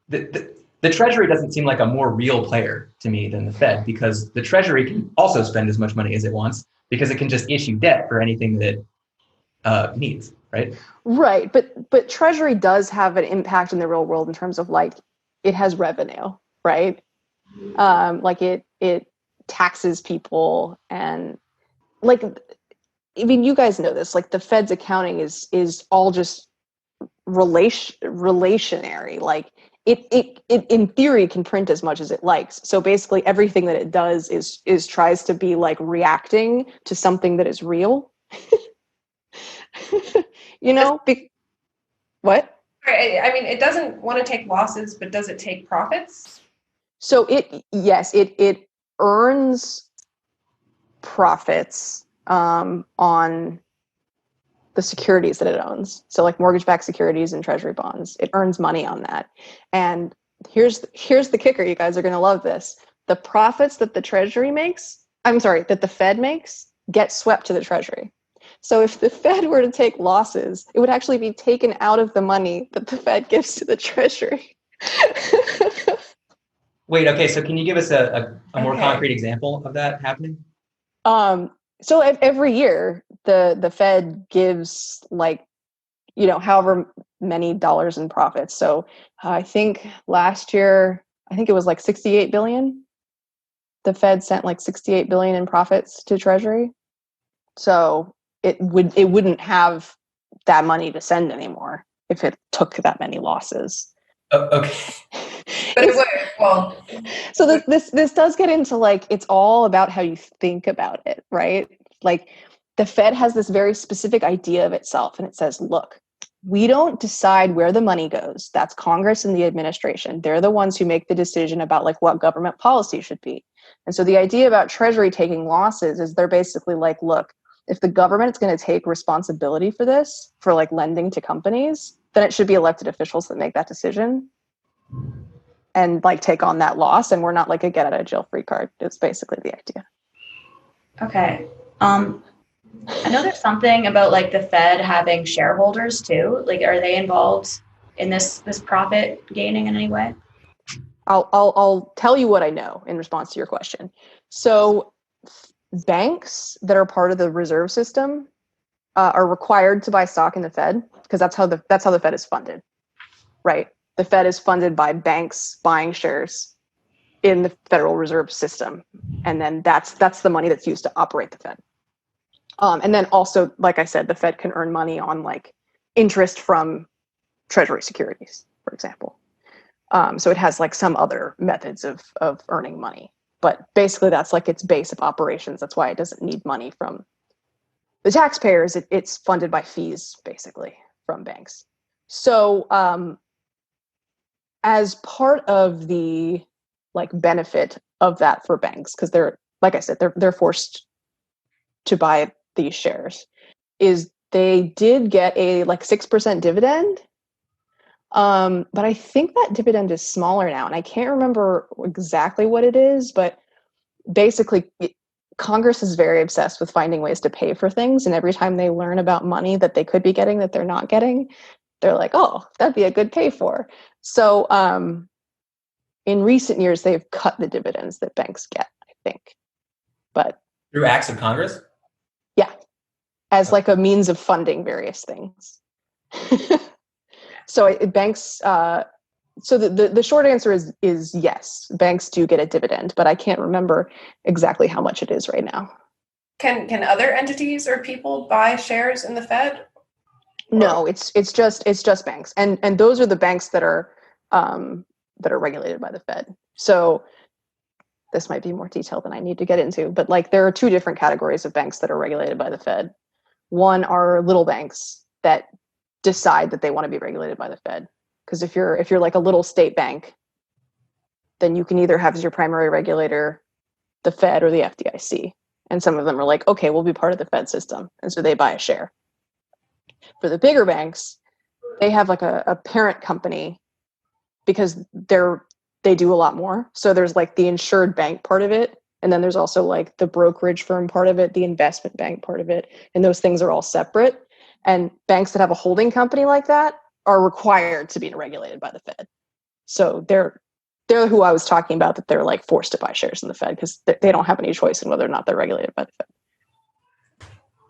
The Treasury doesn't seem like a more real player to me than the Fed, because the Treasury can also spend as much money as it wants because it can just issue debt for anything that it needs, right? Right, but Treasury does have an impact in the real world in terms of like it has revenue, right? Like it taxes people, and like, I mean, you guys know this, like the Fed's accounting is all just relationary. Like it in theory can print as much as it likes. So basically everything that it does is tries to be like reacting to something that is real. You know, what? I mean, it doesn't want to take losses, but does it take profits? So it earns profits on the securities that it owns. So like mortgage-backed securities and treasury bonds, it earns money on that. And here's the kicker. You guys are going to love this. The profits that the that the Fed makes get swept to the treasury. So if the Fed were to take losses, it would actually be taken out of the money that the Fed gives to the treasury. Wait, okay, so can you give us a more concrete example of that happening? So every year, the Fed gives however many dollars in profits. So I think last year, it was like 68 billion. The Fed sent like 68 billion in profits to Treasury. So it wouldn't have that money to send anymore if it took that many losses. Oh, okay. But it would. Well, so this does get into like, it's all about how you think about it, right? Like the Fed has this very specific idea of itself, and it says, look, we don't decide where the money goes. That's Congress and the administration. They're the ones who make the decision about like what government policy should be. And so the idea about Treasury taking losses is they're basically like, look, if the government is going to take responsibility for this, for like lending to companies, then it should be elected officials that make that decision and like take on that loss. And we're not like a get out of jail free card. It's basically the idea. Okay. I know there's something about like the Fed having shareholders too. Like, are they involved in this profit gaining in any way? I'll tell you what I know in response to your question. So banks that are part of the reserve system are required to buy stock in the Fed because that's how the Fed is funded, right? The Fed is funded by banks buying shares in the Federal Reserve System, and then that's the money that's used to operate the Fed. And then also, like I said, the Fed can earn money on like interest from Treasury securities, for example. So it has like some other methods of earning money, but basically that's like its base of operations. That's why it doesn't need money from the taxpayers. It's funded by fees, basically, from banks. So as part of the like benefit of that for banks, because they're, like I said, they're forced to buy these shares, is they did get a like 6% dividend. But I think that dividend is smaller now, and I can't remember exactly what it is, but basically Congress is very obsessed with finding ways to pay for things. And every time they learn about money that they could be getting that they're not getting, they're like, oh, that'd be a good pay for. So in recent years, they've cut the dividends that banks get, I think. But through acts of Congress? Yeah, as like a means of funding various things. So banks, so the short answer is yes, banks do get a dividend, but I can't remember exactly how much it is right now. Can other entities or people buy shares in the Fed? No, it's just banks, and those are the banks that are regulated by the Fed. So this might be more detail than I need to get into, but like there are two different categories of banks that are regulated by the Fed. One are little banks that decide that they want to be regulated by the Fed. Because if you're like a little state bank, then you can either have as your primary regulator the Fed or the FDIC. And some of them are like, okay, we'll be part of the Fed system. And so they buy a share. For the bigger banks, they have like a parent company because they do a lot more. So there's like the insured bank part of it. And then there's also like the brokerage firm part of it, the investment bank part of it. And those things are all separate. And banks that have a holding company like that are required to be regulated by the Fed. So they're who I was talking about, that they're like forced to buy shares in the Fed because they don't have any choice in whether or not they're regulated by the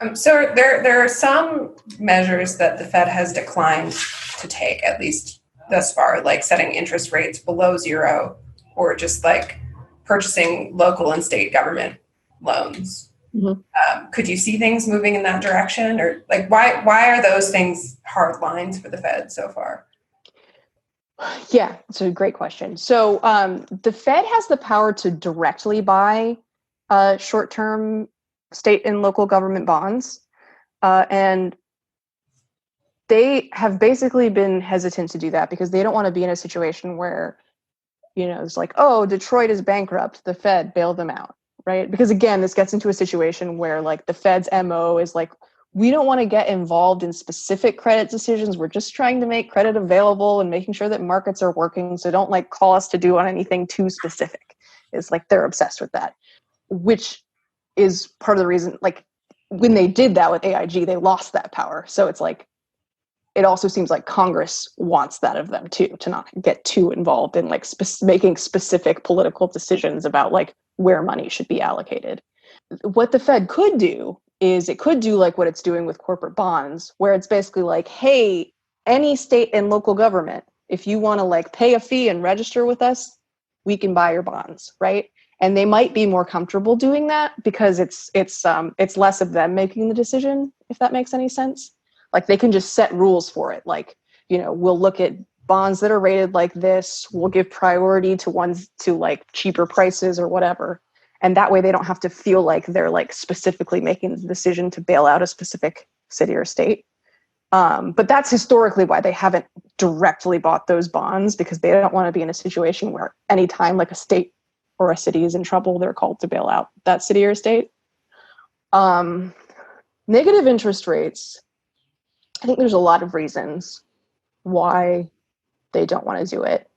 Fed. So there are some measures that the Fed has declined to take, at least thus far, like setting interest rates below zero, or just like purchasing local and state government loans. Mm-hmm. Could you see things moving in that direction, or like why are those things hard lines for the Fed so far? Yeah, it's a great question. So the Fed has the power to directly buy short-term state and local government bonds, and they have basically been hesitant to do that because they don't want to be in a situation where, it's like, oh, Detroit is bankrupt, the Fed bailed them out, right? Because again, this gets into a situation where like the Fed's MO is like, we don't want to get involved in specific credit decisions. We're just trying to make credit available and making sure that markets are working. So don't like call us to do on anything too specific. It's like they're obsessed with that, which is part of the reason, like when they did that with AIG, they lost that power. So it's like, it also seems like Congress wants that of them too, to not get too involved in like making specific political decisions about like where money should be allocated. What the Fed could do is it could do like what it's doing with corporate bonds, where it's basically like, hey, any state and local government, if you want to like pay a fee and register with us, we can buy your bonds, right? And they might be more comfortable doing that because it's less of them making the decision, if that makes any sense. Like they can just set rules for it. Like, we'll look at bonds that are rated like this. We'll give priority to ones to like cheaper prices or whatever. And that way they don't have to feel like they're like specifically making the decision to bail out a specific city or state. But that's historically why they haven't directly bought those bonds, because they don't want to be in a situation where anytime like a state or a city is in trouble, they're called to bail out that city or state. Negative interest rates, I think there's a lot of reasons why they don't want to do it.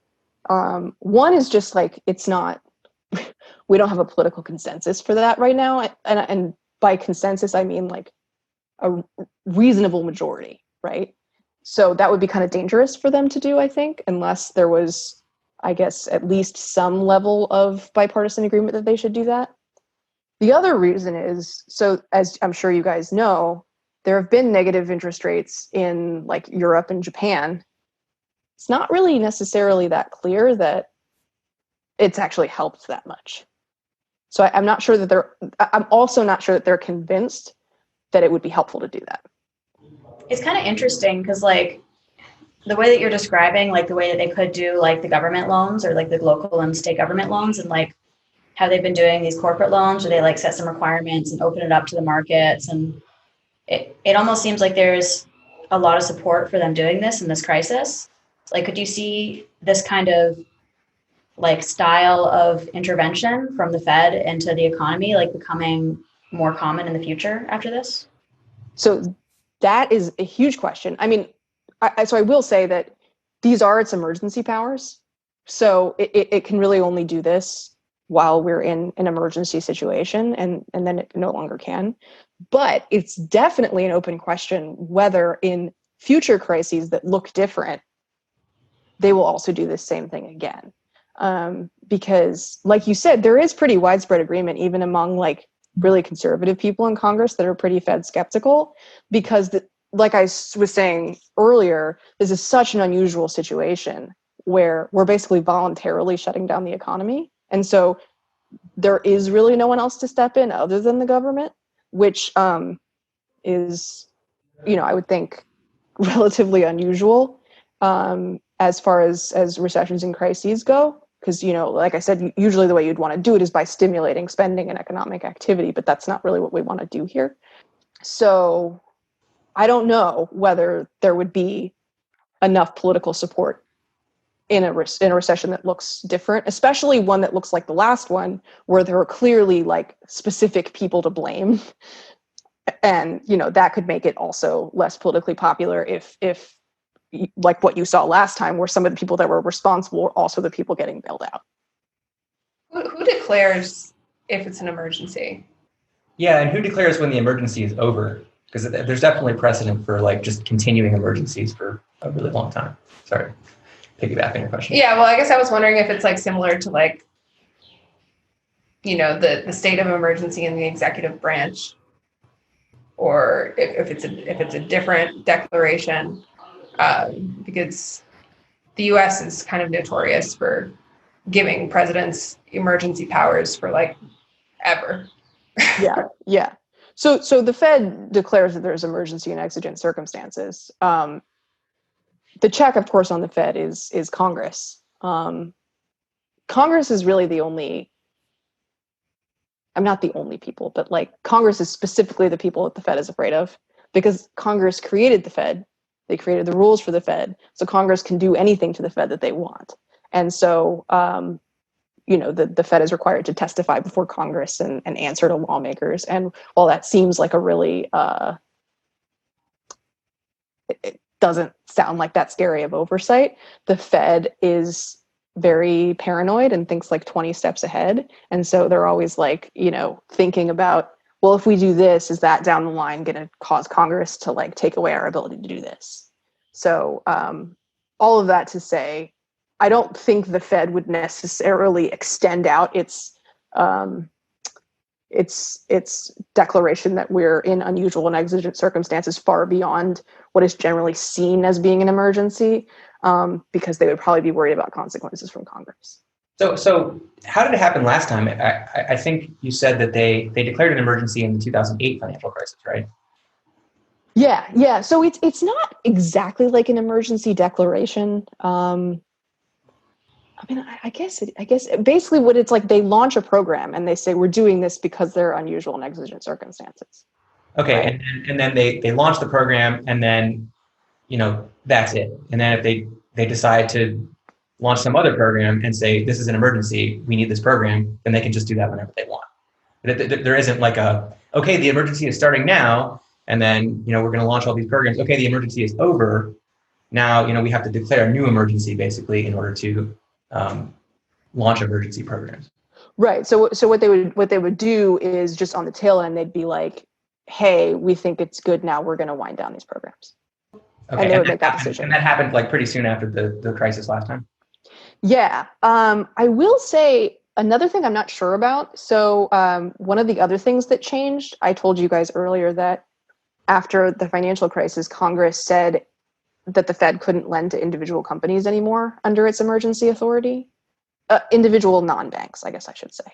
One is just like, it's not, we don't have a political consensus for that right now. And by consensus, I mean like a reasonable majority, right? So that would be kind of dangerous for them to do, I think, unless there was, I guess, at least some level of bipartisan agreement that they should do that. The other reason is, so as I'm sure you guys know, there have been negative interest rates in like Europe and Japan. It's not really necessarily that clear that it's actually helped that much. So I'm not sure that I'm also not sure that they're convinced that it would be helpful to do that. It's kind of interesting because like the way that you're describing, like the way that they could do like the government loans or like the local and state government loans, and like how they've been doing these corporate loans where they like set some requirements and open it up to the markets. And it almost seems like there's a lot of support for them doing this in this crisis. Like, could you see this kind of like style of intervention from the Fed into the economy like becoming more common in the future after this? So that is a huge question. I mean, I will say that these are its emergency powers. So it can really only do this while we're in an emergency situation, and then it no longer can. But it's definitely an open question whether in future crises that look different, they will also do the same thing again. Because like you said, there is pretty widespread agreement, even among like really conservative people in Congress that are pretty Fed skeptical, because like I was saying earlier, this is such an unusual situation where we're basically voluntarily shutting down the economy. And so there is really no one else to step in other than the government, which is, I would think relatively unusual as far as recessions and crises go. Because, like I said, usually the way you'd want to do it is by stimulating spending and economic activity, but that's not really what we want to do here. So I don't know whether there would be enough political support in a recession that looks different, especially one that looks like the last one, where there are clearly like specific people to blame. And, that could make it also less politically popular if like what you saw last time, where some of the people that were responsible were also the people getting bailed out. Who declares if it's an emergency? Yeah, and who declares when the emergency is over? Because there's definitely precedent for like just continuing emergencies for a really long time. Sorry, piggyback on your question. Yeah, well, I guess I was wondering if it's like similar to like, the state of emergency in the executive branch, or if it's a different declaration. Because the U.S. is kind of notorious for giving presidents emergency powers for like ever. Yeah. So the Fed declares that there's emergency and exigent circumstances. The check, of course, on the Fed is Congress. Congress is really the only. I'm not the only people, but like Congress is specifically the people that the Fed is afraid of, because Congress created the Fed They created the rules for the Fed. So Congress can do anything to the Fed that they want. And so, the Fed is required to testify before Congress and answer to lawmakers. And while that seems like a really, it doesn't sound like that scary of oversight, the Fed is very paranoid and thinks like 20 steps ahead. And so they're always like, thinking about, well, if we do this, is that down the line going to cause Congress to like take away our ability to do this? So all of that to say, I don't think the Fed would necessarily extend out its declaration that we're in unusual and exigent circumstances far beyond what is generally seen as being an emergency, because they would probably be worried about consequences from Congress. So how did it happen last time? I think you said that they declared an emergency in the 2008 financial crisis, right? Yeah. So it's not exactly like an emergency declaration. I guess basically what it's like, they launch a program and they say, we're doing this because there are unusual and exigent circumstances. Okay, right? and then they launch the program, and then, that's it. And then if they decide to launch some other program and say, this is an emergency, we need this program, then they can just do that whenever they want. There isn't like okay, the emergency is starting now, and then, we're going to launch all these programs. Okay, the emergency is over. Now, we have to declare a new emergency basically in order to launch emergency programs. Right. So what they would do is just on the tail end, they'd be like, hey, we think it's good now, we're going to wind down these programs. Okay, and they would make that decision. And that happened like pretty soon after the crisis last time. Yeah. I will say another thing I'm not sure about. So one of the other things that changed, I told you guys earlier that after the financial crisis, Congress said that the Fed couldn't lend to individual companies anymore under its emergency authority. Individual non-banks, I guess I should say.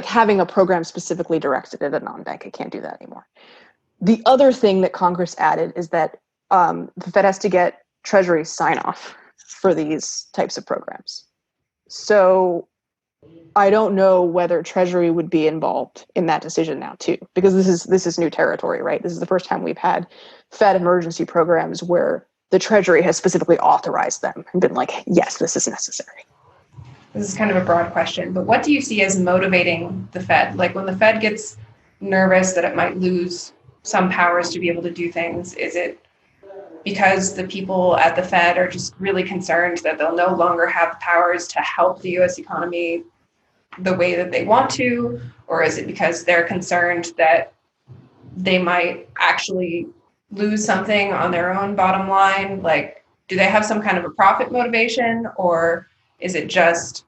Having a program specifically directed at a non-bank, it can't do that anymore. The other thing that Congress added is that the Fed has to get Treasury sign-off for these types of programs. So I don't know whether Treasury would be involved in that decision now too, because this is new territory, right? This is the first time we've had Fed emergency programs where the Treasury has specifically authorized them and been like, yes, this is necessary. This is kind of a broad question, but what do you see as motivating the Fed? Like when the Fed gets nervous that it might lose some powers to be able to do things, is it because the people at the Fed are just really concerned that they'll no longer have powers to help the US economy the way that they want to? Or is it because they're concerned that they might actually lose something on their own bottom line? Like, do they have some kind of a profit motivation, or is it just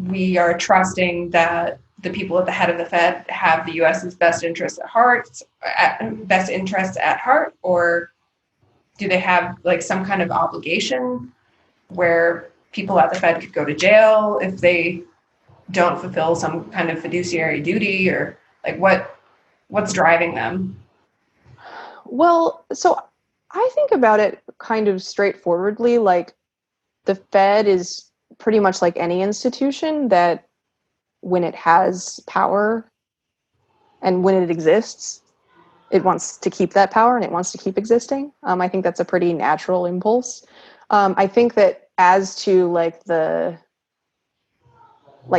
we are trusting that the people at the head of the Fed have the US's best interests at heart, or do they have like some kind of obligation where people at the Fed could go to jail if they don't fulfill some kind of fiduciary duty, or like what's driving them? Well, so I think about it kind of straightforwardly, like the Fed is pretty much like any institution that when it has power and when it exists, it wants to keep that power and it wants to keep existing. I think that's a pretty natural impulse. I think that as to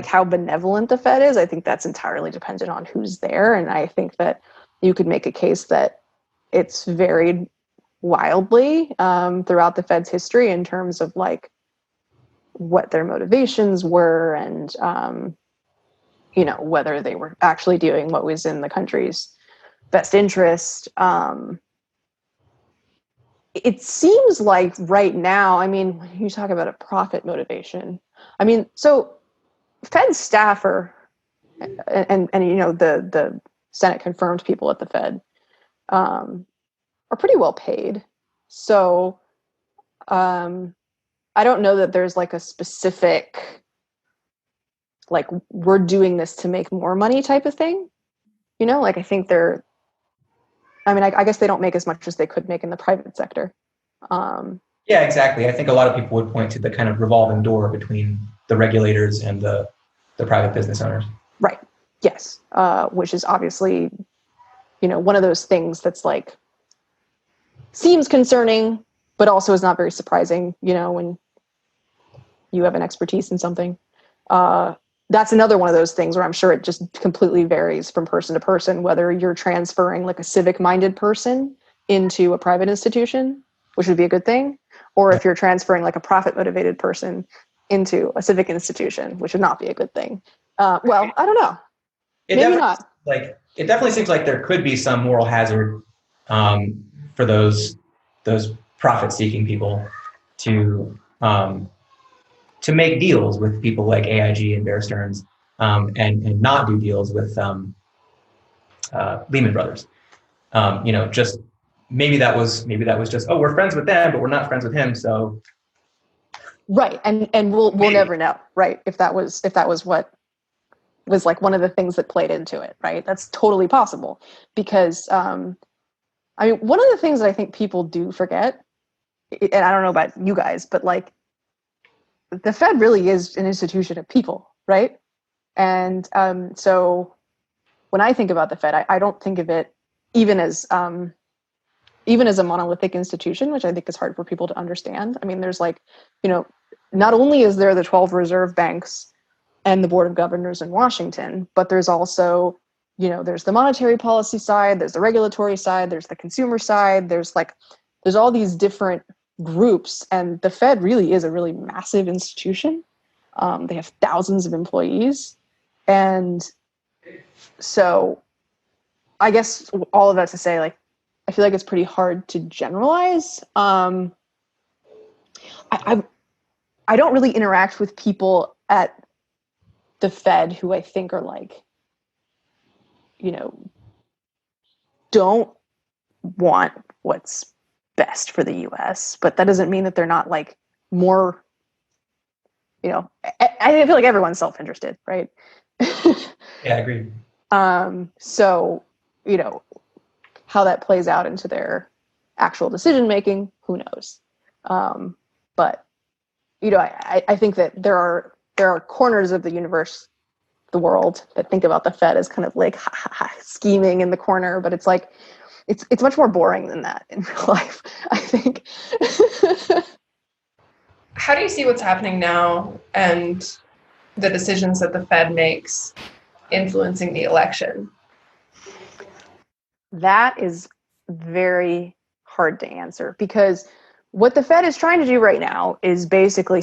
how benevolent the Fed is, I think that's entirely dependent on who's there. And I think that you could make a case that it's varied wildly throughout the Fed's history in terms of like what their motivations were and whether they were actually doing what was in the country's best interest. It seems like right now, I mean, when you talk about a profit motivation, I mean, so Fed staffer and the Senate confirmed people at the Fed are pretty well paid. So I don't know that there's like a specific, like, we're doing this to make more money type of thing. I think I guess they don't make as much as they could make in the private sector. Yeah, exactly. I think a lot of people would point to the kind of revolving door between the regulators and the private business owners. Right. Yes. Which is obviously one of those things that's like, seems concerning, but also is not very surprising, when you have an expertise in something. That's another one of those things where I'm sure it just completely varies from person to person, whether you're transferring like a civic-minded person into a private institution, which would be a good thing, or if you're transferring like a profit-motivated person into a civic institution, which would not be a good thing. Well, I don't know. Maybe not. It definitely seems like there could be some moral hazard for those profit-seeking people to make deals with people like AIG and Bear Stearns, and not do deals with Lehman Brothers. Just maybe that was just, oh, we're friends with them, but we're not friends with him, so. Right, and we'll never know, right? If that was what was like one of the things that played into it, right? That's totally possible, because one of the things that I think people do forget, and I don't know about you guys, but like the Fed really is an institution of people, right? And so when I think about the Fed, I don't think of it even as a monolithic institution, which I think is hard for people to understand. I mean, there's like, not only is there the 12 reserve banks and the Board of Governors in Washington, but there's also, there's the monetary policy side, there's the regulatory side, there's the consumer side, there's all these different groups, and the Fed really is a really massive institution. They have thousands of employees, and so I guess all of that to say, like, I feel like it's pretty hard to generalize. I don't really interact with people at the Fed who I think are like, don't want what's best for the US, but that doesn't mean that they're not like more, I feel like everyone's self-interested, right? Yeah, I agree. So, how that plays out into their actual decision-making, who knows? But, I think that there are corners of the universe, the world, that think about the Fed as kind of like scheming in the corner, but it's like, it's much more boring than that in real life, I think. How do you see what's happening now and the decisions that the Fed makes influencing the election? That is very hard to answer, because what the Fed is trying to do right now is basically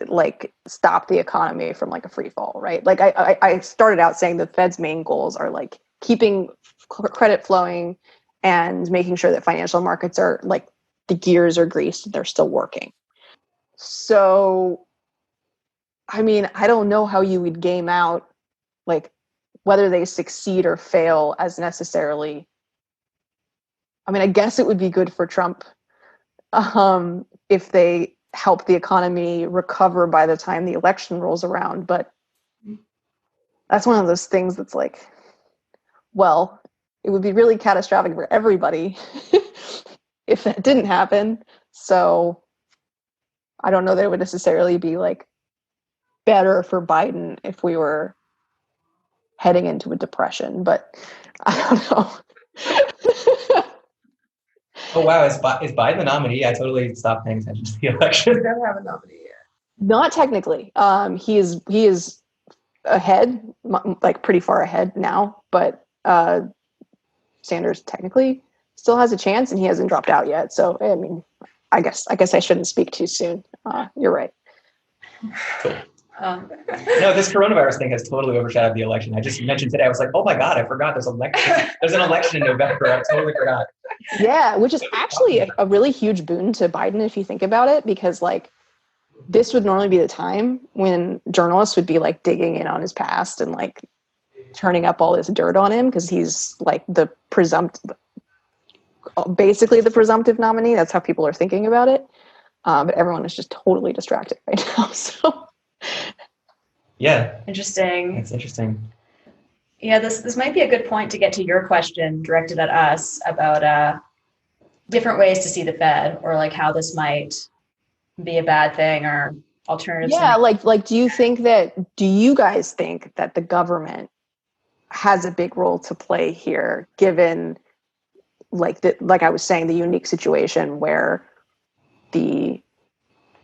like stop the economy from like a free fall, right? Like I started out saying the Fed's main goals are like keeping credit flowing and making sure that financial markets are like, the gears are greased, they're still working. So, I don't know how you would game out like whether they succeed or fail as necessarily. I guess it would be good for Trump if they help the economy recover by the time the election rolls around. But that's one of those things that's like, well, it would be really catastrophic for everybody if that didn't happen. So I don't know that it would necessarily be like better for Biden if we were heading into a depression, but I don't know. Oh, wow. Is Biden the nominee? I totally stopped paying attention to the election. We don't have a nominee yet. Not technically. He is ahead, like pretty far ahead now, but Sanders technically still has a chance, and he hasn't dropped out yet. So, I guess I shouldn't speak too soon. You're right. Cool. No, this coronavirus thing has totally overshadowed the election. I just mentioned today, I was like, oh my God, I forgot there's an election in November. I totally forgot. Yeah, which is actually a really huge boon to Biden if you think about it, because like this would normally be the time when journalists would be like digging in on his past and like turning up all this dirt on him, because he's like basically the presumptive nominee. That's how people are thinking about it. But everyone is just totally distracted right now. So yeah. Interesting. It's interesting. Yeah, this might be a good point to get to your question directed at us about different ways to see the Fed, or like how this might be a bad thing or alternatives. Yeah, like do you guys think that the government has a big role to play here, given like I was saying, the unique situation where the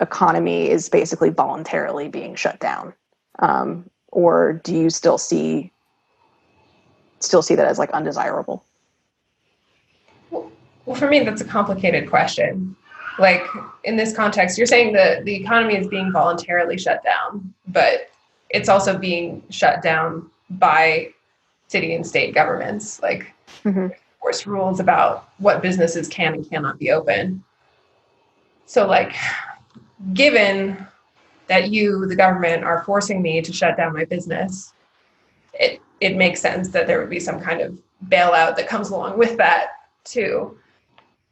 economy is basically voluntarily being shut down? Or do you still see that as like undesirable? Well, for me, that's a complicated question. Like in this context, you're saying that the economy is being voluntarily shut down, but it's also being shut down by city and state governments. Like, force rules about what businesses can and cannot be open. So like, given that you, the government, are forcing me to shut down my business, it makes sense that there would be some kind of bailout that comes along with that too.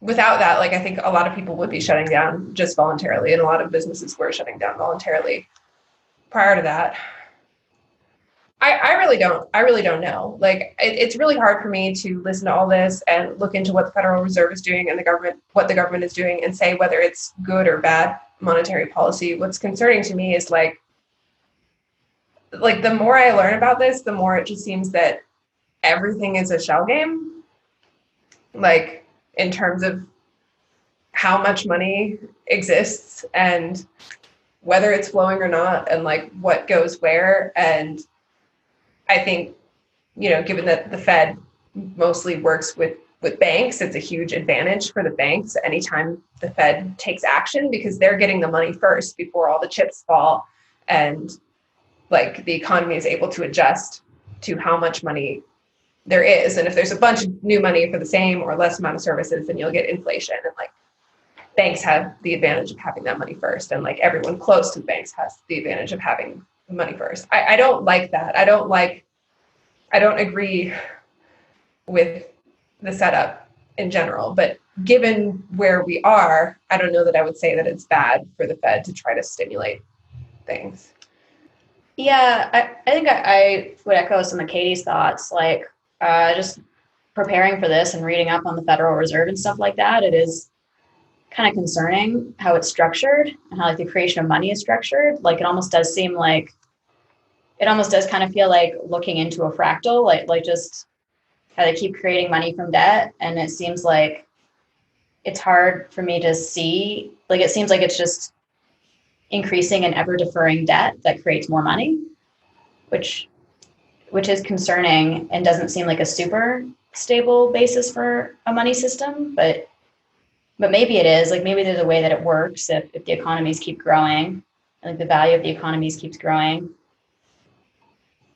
Without that, like, I think a lot of people would be shutting down just voluntarily, and a lot of businesses were shutting down voluntarily prior to that. I really don't know. Like, it's really hard for me to listen to all this and look into what the Federal Reserve is doing and what the government is doing and say whether it's good or bad monetary policy. What's concerning to me is like the more I learn about this, the more it just seems that everything is a shell game. Like, in terms of how much money exists and whether it's flowing or not, and like what goes where. And I think, given that the Fed mostly works with banks, it's a huge advantage for the banks anytime the Fed takes action, because they're getting the money first before all the chips fall, and like the economy is able to adjust to how much money there is. And if there's a bunch of new money for the same or less amount of services, then you'll get inflation. And like, banks have the advantage of having that money first, and like everyone close to the banks has the advantage of having money first. I don't like that. I don't agree with the setup in general, but given where we are, I don't know that I would say that it's bad for the Fed to try to stimulate things. Yeah, I think I would echo some of Katie's thoughts. Like, just preparing for this and reading up on the Federal Reserve and stuff like that, it is kind of concerning how it's structured and how like the creation of money is structured. Like, it almost does kind of feel like looking into a fractal, like just how they keep creating money from debt. And it seems like it's hard for me to see, like, it seems like it's just increasing and ever deferring debt that creates more money, which is concerning and doesn't seem like a super stable basis for a money system, but maybe it is. Like, maybe there's a way that it works if the economies keep growing and like the value of the economies keeps growing.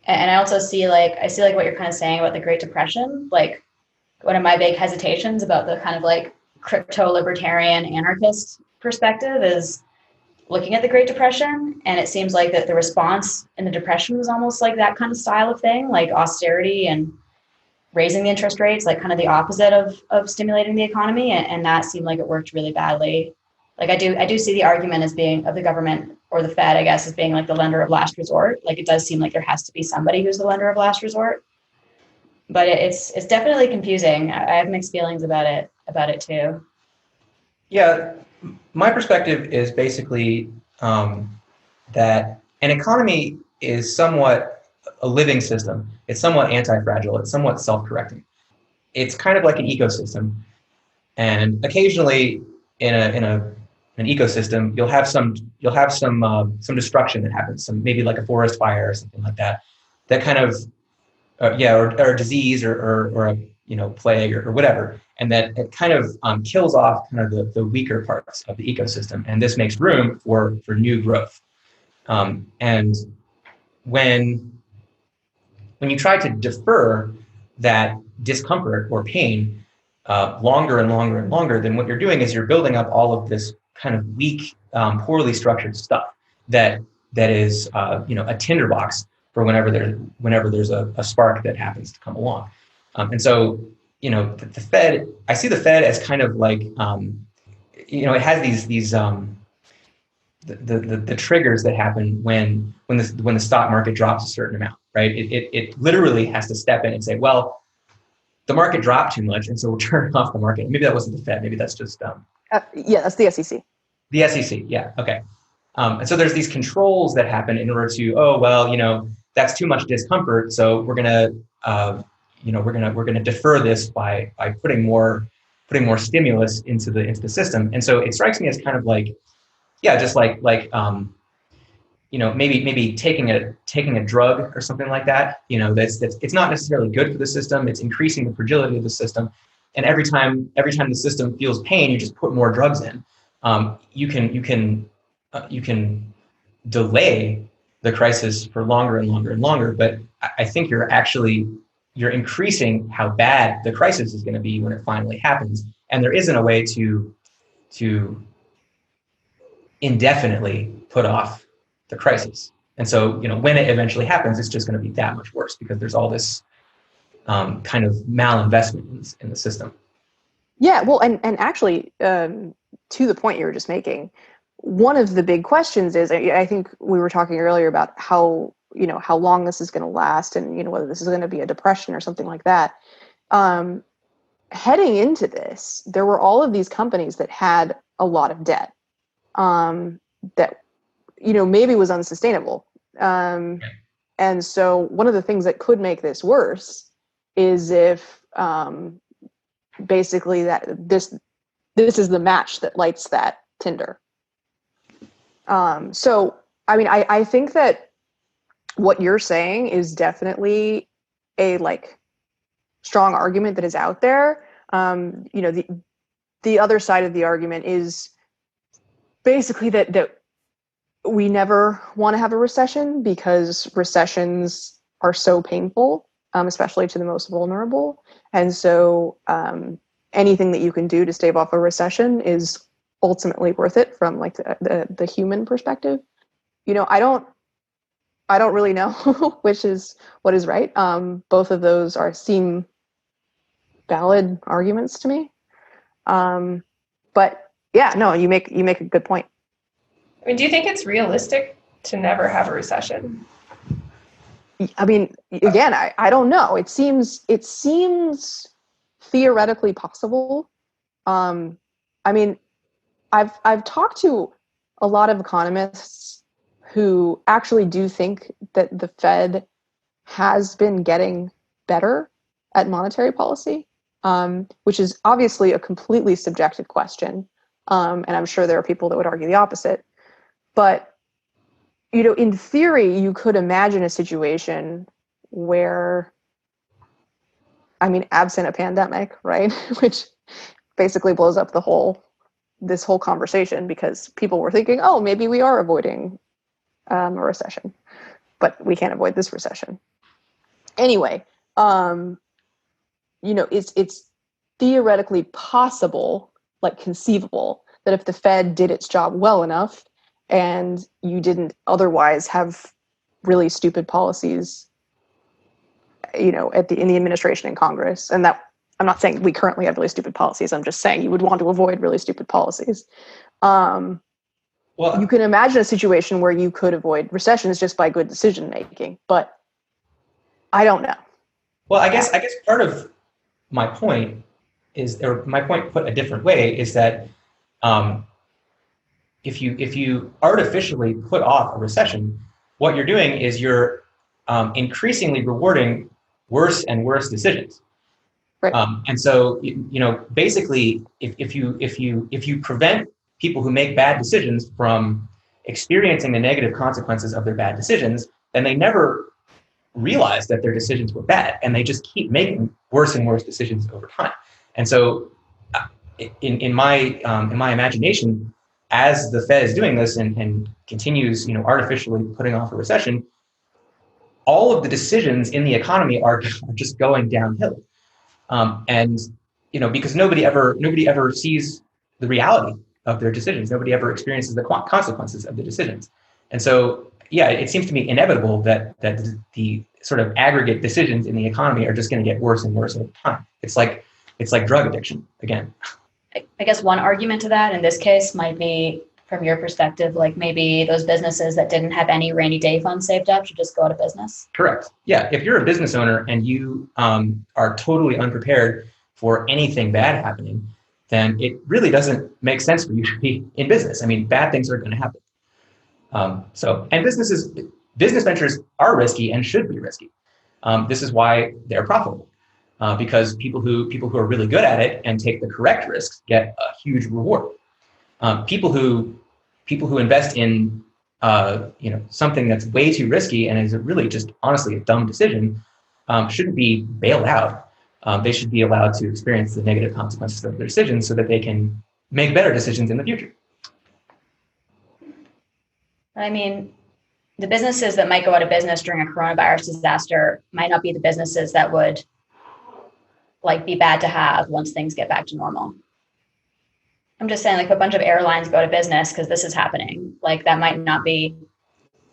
And I also see like what you're kind of saying about the Great Depression. Like, one of my big hesitations about the kind of like crypto libertarian anarchist perspective is looking at the Great Depression. And it seems like that the response in the Depression was almost like that kind of style of thing, like austerity and raising the interest rates, like kind of the opposite of stimulating the economy. And that seemed like it worked really badly. Like, I do see the argument as being of the government or the Fed, I guess, as being like the lender of last resort. Like, it does seem like there has to be somebody who's the lender of last resort, but it's definitely confusing. I have mixed feelings about it too. Yeah, my perspective is basically that an economy is somewhat a living system. It's somewhat anti-fragile. It's somewhat self-correcting. It's kind of like an ecosystem, and occasionally in an ecosystem, you'll have some destruction that happens. Maybe like a forest fire or something like that. That kind of or a disease or a plague or whatever, and that it kind of kills off kind of the weaker parts of the ecosystem, and this makes room for new growth. And when you try to defer that discomfort or pain longer and longer and longer, then what you're doing is you're building up all of this kind of weak, poorly structured stuff that is a tinderbox for whenever there's a spark that happens to come along. And so the Fed, I see the Fed as kind of like it has these the triggers that happen when the stock market drops a certain amount, right? It literally has to step in and say, well, the market dropped too much, and so we'll turn off the market. Maybe that wasn't the Fed. Maybe that's just that's the SEC. The SEC, yeah, okay. And so there's these controls that happen in order to, that's too much discomfort. So we're gonna defer this by putting more stimulus into the system. And so it strikes me as kind of like, yeah, just like maybe taking a drug or something like that. That's it's not necessarily good for the system. It's increasing the fragility of the system. And every time the system feels pain, you just put more drugs in. You can delay the crisis for longer and longer and longer, but I think you're increasing how bad the crisis is going to be when it finally happens. And there isn't a way to indefinitely put off the crisis. And so, when it eventually happens, it's just going to be that much worse because there's all this kind of malinvestment in the system. Yeah, well, and actually, to the point you were just making, one of the big questions is, I think we were talking earlier about how long this is going to last, and whether this is going to be a depression or something like that. Heading into this, there were all of these companies that had a lot of debt that maybe was unsustainable. And so one of the things that could make this worse is if basically that this is the match that lights that tinder. So I think that what you're saying is definitely a strong argument that is out there. The other side of the argument is basically that we never want to have a recession because recessions are so painful, especially to the most vulnerable. And so anything that you can do to stave off a recession is ultimately worth it from the human perspective. I don't really know which is what is right. Both of those seem valid arguments to me. But yeah, no, you make a good point. Do you think it's realistic to never have a recession? Again, I don't know. It seems theoretically possible. I've talked to a lot of economists who actually do think that the Fed has been getting better at monetary policy, which is obviously a completely subjective question. And I'm sure there are people that would argue the opposite. But, in theory, you could imagine a situation where, absent a pandemic, right, which basically blows up this whole conversation because people were thinking, oh, maybe we are avoiding a recession, but we can't avoid this recession. Anyway, it's theoretically possible, conceivable, that if the Fed did its job well enough and you didn't otherwise have really stupid policies, in the administration and Congress, and that I'm not saying we currently have really stupid policies. I'm just saying you would want to avoid really stupid policies. Well, you can imagine a situation where you could avoid recessions just by good decision making, but I don't know. Well, I guess part of my point my point put a different way is that if you artificially put off a recession, what you're doing is you're increasingly rewarding worse and worse decisions. Right. And so, basically, if you prevent people who make bad decisions from experiencing the negative consequences of their bad decisions, then they never realize that their decisions were bad, and they just keep making worse and worse decisions over time. And so, in my imagination, as the Fed is doing this and continues, artificially putting off a recession, all of the decisions in the economy are just going downhill. Because nobody ever sees the reality of their decisions. Nobody ever experiences the consequences of the decisions. And so, yeah, it seems to me inevitable that the sort of aggregate decisions in the economy are just going to get worse and worse over time. It's like drug addiction again. I guess one argument to that in this case might be, from your perspective, maybe those businesses that didn't have any rainy day funds saved up should just go out of business. Correct. Yeah. If you're a business owner and you are totally unprepared for anything bad happening, then it really doesn't make sense for you to be in business. Bad things are going to happen. And businesses, business ventures are risky and should be risky. This is why they're profitable, because people who are really good at it and take the correct risks get a huge reward. People who invest in something that's way too risky and is really just honestly a dumb decision shouldn't be bailed out. They should be allowed to experience the negative consequences of their decisions so that they can make better decisions in the future. I mean, the businesses that might go out of business during a coronavirus disaster might not be the businesses that would be bad to have once things get back to normal. I'm just saying, if a bunch of airlines go to business because this is happening, that might not be,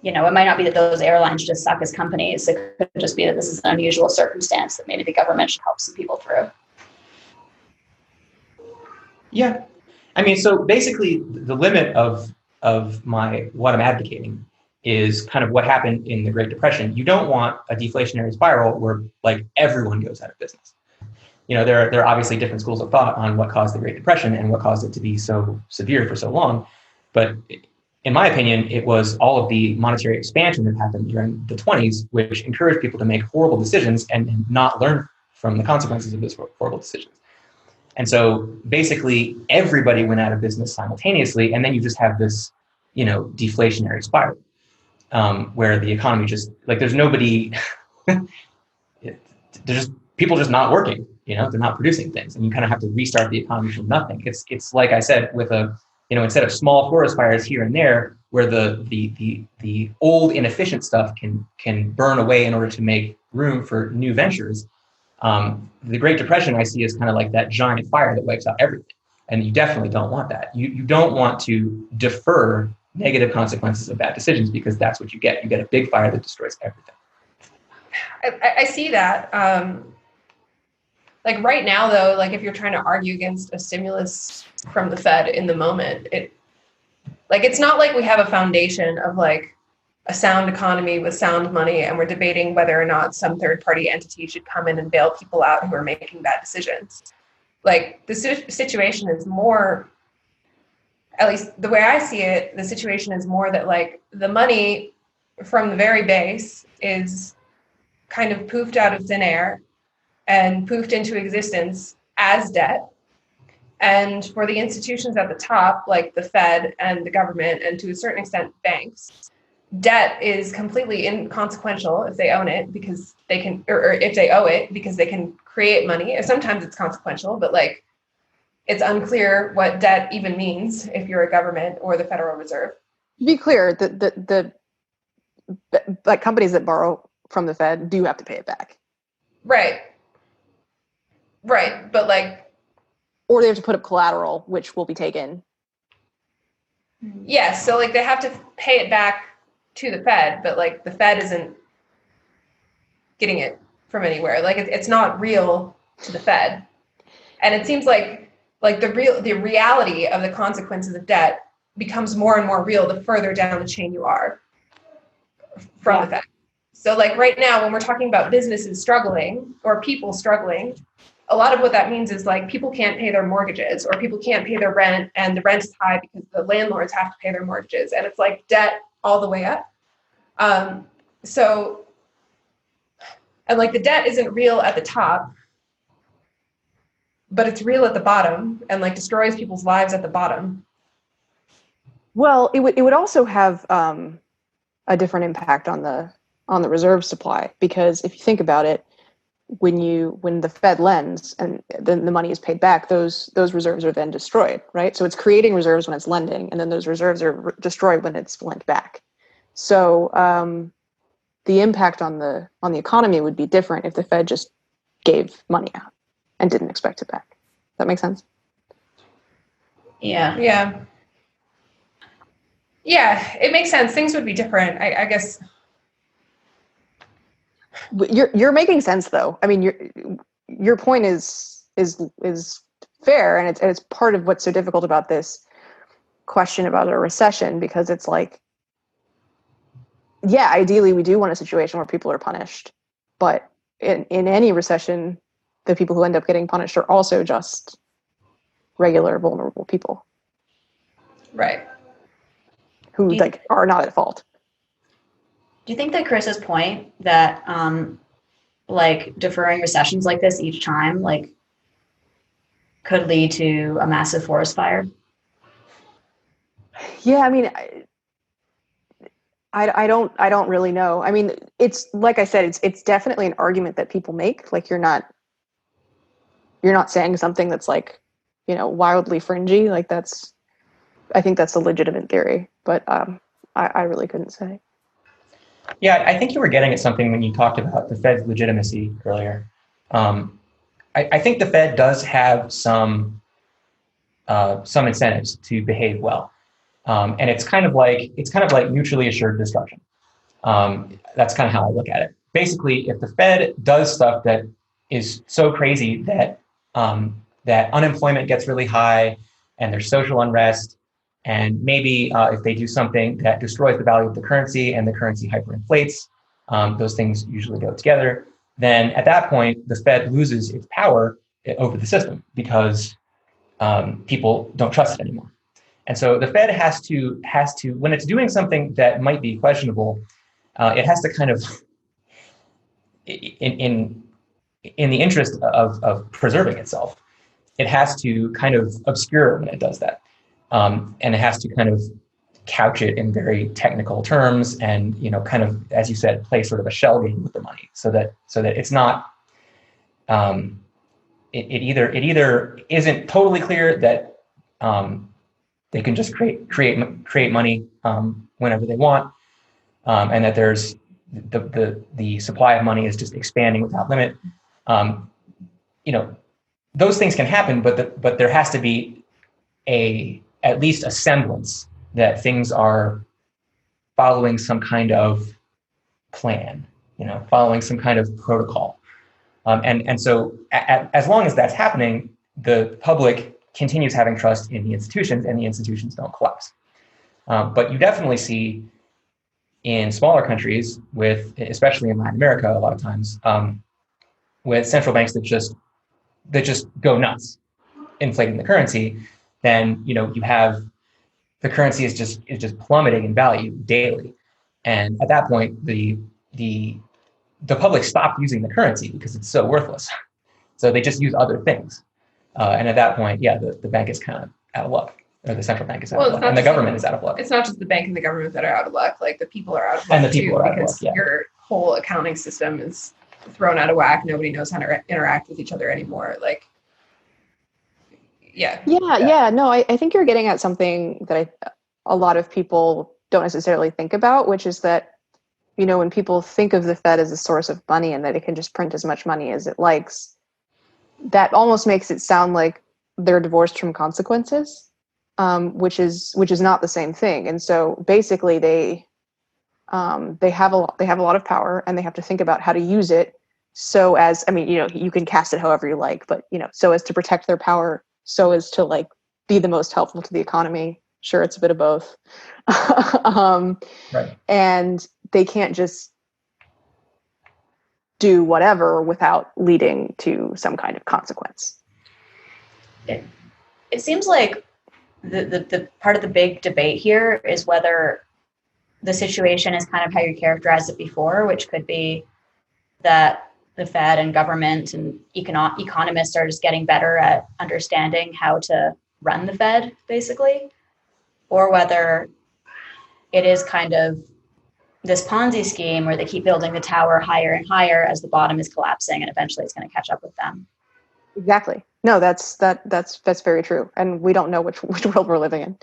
it might not be that those airlines just suck as companies. It could just be that this is an unusual circumstance that maybe the government should help some people through. Yeah. I mean, so basically the limit of what I'm advocating is kind of what happened in the Great Depression. You don't want a deflationary spiral where everyone goes out of business. There are obviously different schools of thought on what caused the Great Depression and what caused it to be so severe for so long. But in my opinion, it was all of the monetary expansion that happened during the 20s, which encouraged people to make horrible decisions and not learn from the consequences of those horrible decisions. And so basically everybody went out of business simultaneously. And then you just have this, deflationary spiral where the economy just there's nobody, there's just people just not working, they're not producing things. And you kind of have to restart the economy from nothing. It's like I said, with instead of small forest fires here and there, where the old inefficient stuff can burn away in order to make room for new ventures. The Great Depression I see as kind of like that giant fire that wipes out everything. And you definitely don't want that. You don't want to defer negative consequences of bad decisions, because that's what you get. You get a big fire that destroys everything. I see that. Right now, though, if you're trying to argue against a stimulus from the Fed in the moment, it's not like we have a foundation of a sound economy with sound money, and we're debating whether or not some third-party entity should come in and bail people out who are making bad decisions. The situation is more, at least the way I see it, the situation is more that the money from the very base is kind of poofed out of thin air and poofed into existence as debt. And for the institutions at the top, like the Fed and the government, and to a certain extent banks, debt is completely inconsequential if they own it because they can, or if they owe it because they can create money. Sometimes it's consequential, but it's unclear what debt even means if you're a government or the Federal Reserve. To be clear, the companies that borrow from the Fed do have to pay it back. Right. But or they have to put up collateral, which will be taken. Yes. So they have to pay it back to the Fed, but the Fed isn't getting it from anywhere. It's not real to the Fed. And it seems the reality of the consequences of debt becomes more and more real the further down the chain you are from the Fed. So right now, when we're talking about businesses struggling or people struggling, a lot of what that means is people can't pay their mortgages, or people can't pay their rent, and the rent is high because the landlords have to pay their mortgages, and it's debt all the way up. And the debt isn't real at the top, but it's real at the bottom, and destroys people's lives at the bottom. Well, it would also have a different impact on the reserve supply, because if you think about it, when the Fed lends and then the money is paid back, those reserves are then destroyed, right? So it's creating reserves when it's lending, and then those reserves are destroyed when it's lent back. So the impact on the economy would be different if the Fed just gave money out and didn't expect it back. Does that make sense? Yeah. Yeah, it makes sense. Things would be different, I guess. You're making sense, though. I mean, your point is fair, and it's part of what's so difficult about this question about a recession, because it's ideally we do want a situation where people are punished, but in any recession, the people who end up getting punished are also just regular vulnerable people, right? Who are not at fault. Do you think that Chris's point that like deferring recessions like this each time like could lead to a massive forest fire? Yeah, I mean, I don't really know. I mean, it's like I said, it's definitely an argument that people make. Like you're not saying something that's like, wildly fringy. Like I think that's a legitimate theory, but I really couldn't say. Yeah, I think you were getting at something when you talked about the Fed's legitimacy earlier. I think the Fed does have some incentives to behave well, and it's kind of like mutually assured destruction. That's kind of how I look at it. Basically, if the Fed does stuff that is so crazy that that unemployment gets really high and there's social unrest, and maybe if they do something that destroys the value of the currency and the currency hyperinflates, those things usually go together, then at that point, the Fed loses its power over the system because people don't trust it anymore. And so the Fed has to, when it's doing something that might be questionable, it has to kind of, in the interest of preserving itself, it has to kind of obscure when it does that. And it has to kind of couch it in very technical terms and, kind of, as you said, play sort of a shell game with the money so that it's not, it either isn't totally clear that they can just create money whenever they want, and that there's the supply of money is just expanding without limit. Those things can happen, but there has to be at least a semblance that things are following some kind of plan, following some kind of protocol. And so as long as that's happening, the public continues having trust in the institutions and the institutions don't collapse. But you definitely see in smaller countries especially in Latin America, a lot of times, with central banks that just go nuts, inflating the currency, then you have the currency is just plummeting in value daily, and at that point the public stopped using the currency because it's so worthless, so they just use other things, and at that point, the bank is kind of out of luck, or the central bank is out of luck, and the government is out of luck. It's not just the bank and the government that are out of luck; like the people are out of luck, and the people are out of luck, yeah. Your whole accounting system is thrown out of whack. Nobody knows how to interact with each other anymore. Like. Yeah. No, I think you're getting at something that a lot of people don't necessarily think about, which is that, when people think of the Fed as a source of money and that it can just print as much money as it likes, that almost makes it sound like they're divorced from consequences, which is not the same thing. And so basically they have a lot of power, and they have to think about how to use it so as, you can cast it however you like, but so as to protect their power, so as to like be the most helpful to the economy. Sure, it's a bit of both. Right. And they can't just do whatever without leading to some kind of consequence. It seems like the part of the big debate here is whether the situation is kind of how you characterized it before, which could be that the Fed and government and economists are just getting better at understanding how to run the Fed, basically, or whether it is kind of this Ponzi scheme where they keep building the tower higher and higher as the bottom is collapsing, and eventually it's going to catch up with them. Exactly. No, that's very true, and we don't know which world we're living in.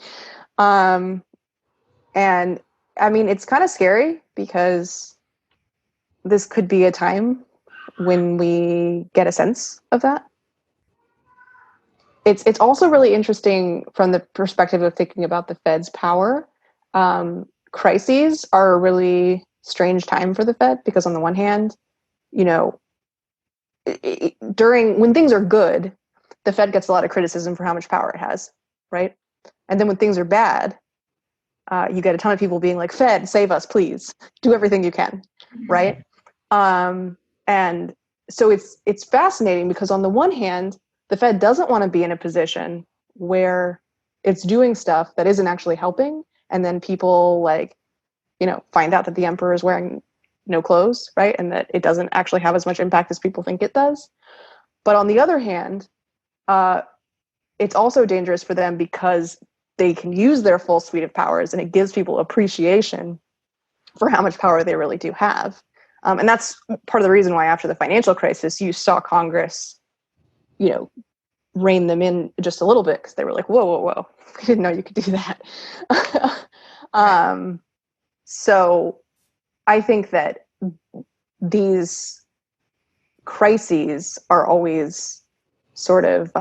And I mean, it's kind of scary because this could be a time when we get a sense of that. It's also really interesting from the perspective of thinking about the Fed's power. Crises are a really strange time for the Fed because on the one hand, when things are good, the Fed gets a lot of criticism for how much power it has, right? And then when things are bad, you get a ton of people being like, Fed, save us, please. Do everything you can, right? And so it's fascinating because on the one hand, the Fed doesn't want to be in a position where it's doing stuff that isn't actually helping, and then people like find out that the emperor is wearing no clothes, right? And that it doesn't actually have as much impact as people think it does. But on the other hand, it's also dangerous for them because they can use their full suite of powers, and it gives people appreciation for how much power they really do have. And that's part of the reason why after the financial crisis, you saw Congress, rein them in just a little bit, because they were like, whoa, whoa, whoa, we didn't know you could do that. So I think that these crises are always sort of,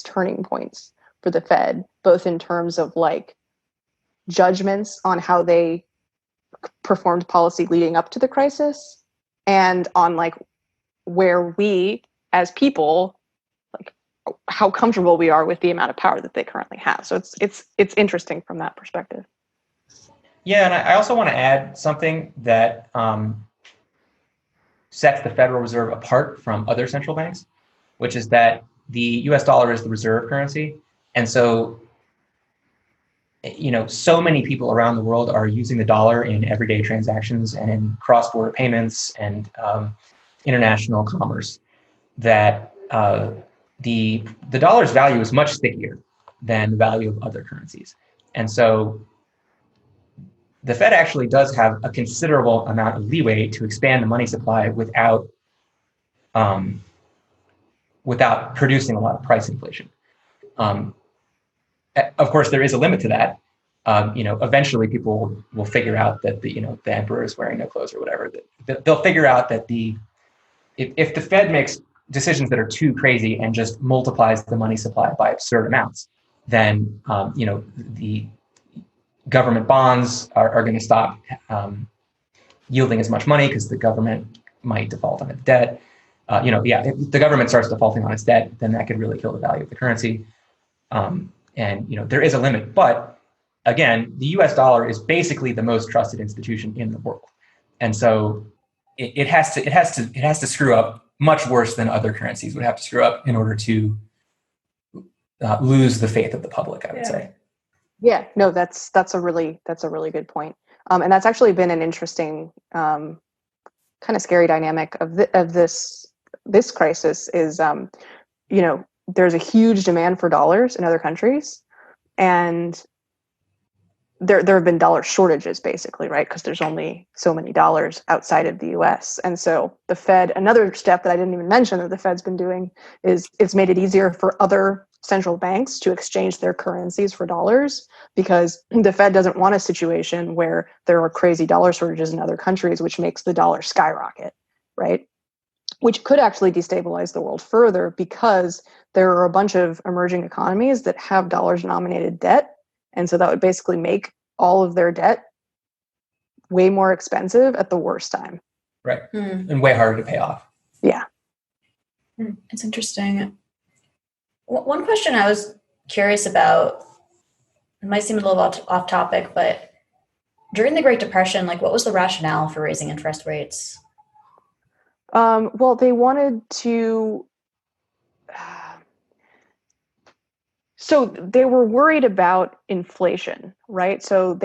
turning points for the Fed, both in terms of like judgments on how they performed policy leading up to the crisis, and on like where we as people, like how comfortable we are with the amount of power that they currently have. So it's interesting from that perspective. Yeah, and I also want to add something that sets the Federal Reserve apart from other central banks, which is that the US dollar is the reserve currency. And so, so many people around the world are using the dollar in everyday transactions and in cross-border payments and international commerce, that the dollar's value is much stickier than the value of other currencies. And so the Fed actually does have a considerable amount of leeway to expand the money supply without producing a lot of price inflation. Of course, there is a limit to that. Eventually people will figure out that the emperor is wearing no clothes or whatever. They'll figure out that if the Fed makes decisions that are too crazy and just multiplies the money supply by absurd amounts, then the government bonds are going to stop yielding as much money because the government might default on its debt. If the government starts defaulting on its debt, then that could really kill the value of the currency. There is a limit, but again, the US dollar is basically the most trusted institution in the world. And so it has to screw up much worse than other currencies would have to screw up in order to lose the faith of the public, I would say. Yeah, no, that's a really good point. And that's actually been an interesting kind of scary dynamic of this crisis is, there's a huge demand for dollars in other countries, and there have been dollar shortages basically, right? Because there's only so many dollars outside of the US. And so the Fed, another step that I didn't even mention that the Fed's been doing is it's made it easier for other central banks to exchange their currencies for dollars, because the Fed doesn't want a situation where there are crazy dollar shortages in other countries, which makes the dollar skyrocket, right? Which could actually destabilize the world further, because there are a bunch of emerging economies that have dollar-denominated debt. And so that would basically make all of their debt way more expensive at the worst time. Right. And way harder to pay off. Yeah. It's interesting. One question I was curious about, it might seem a little off topic, but during the Great Depression, what was the rationale for raising interest rates? Well, they wanted to. So they were worried about inflation, right? So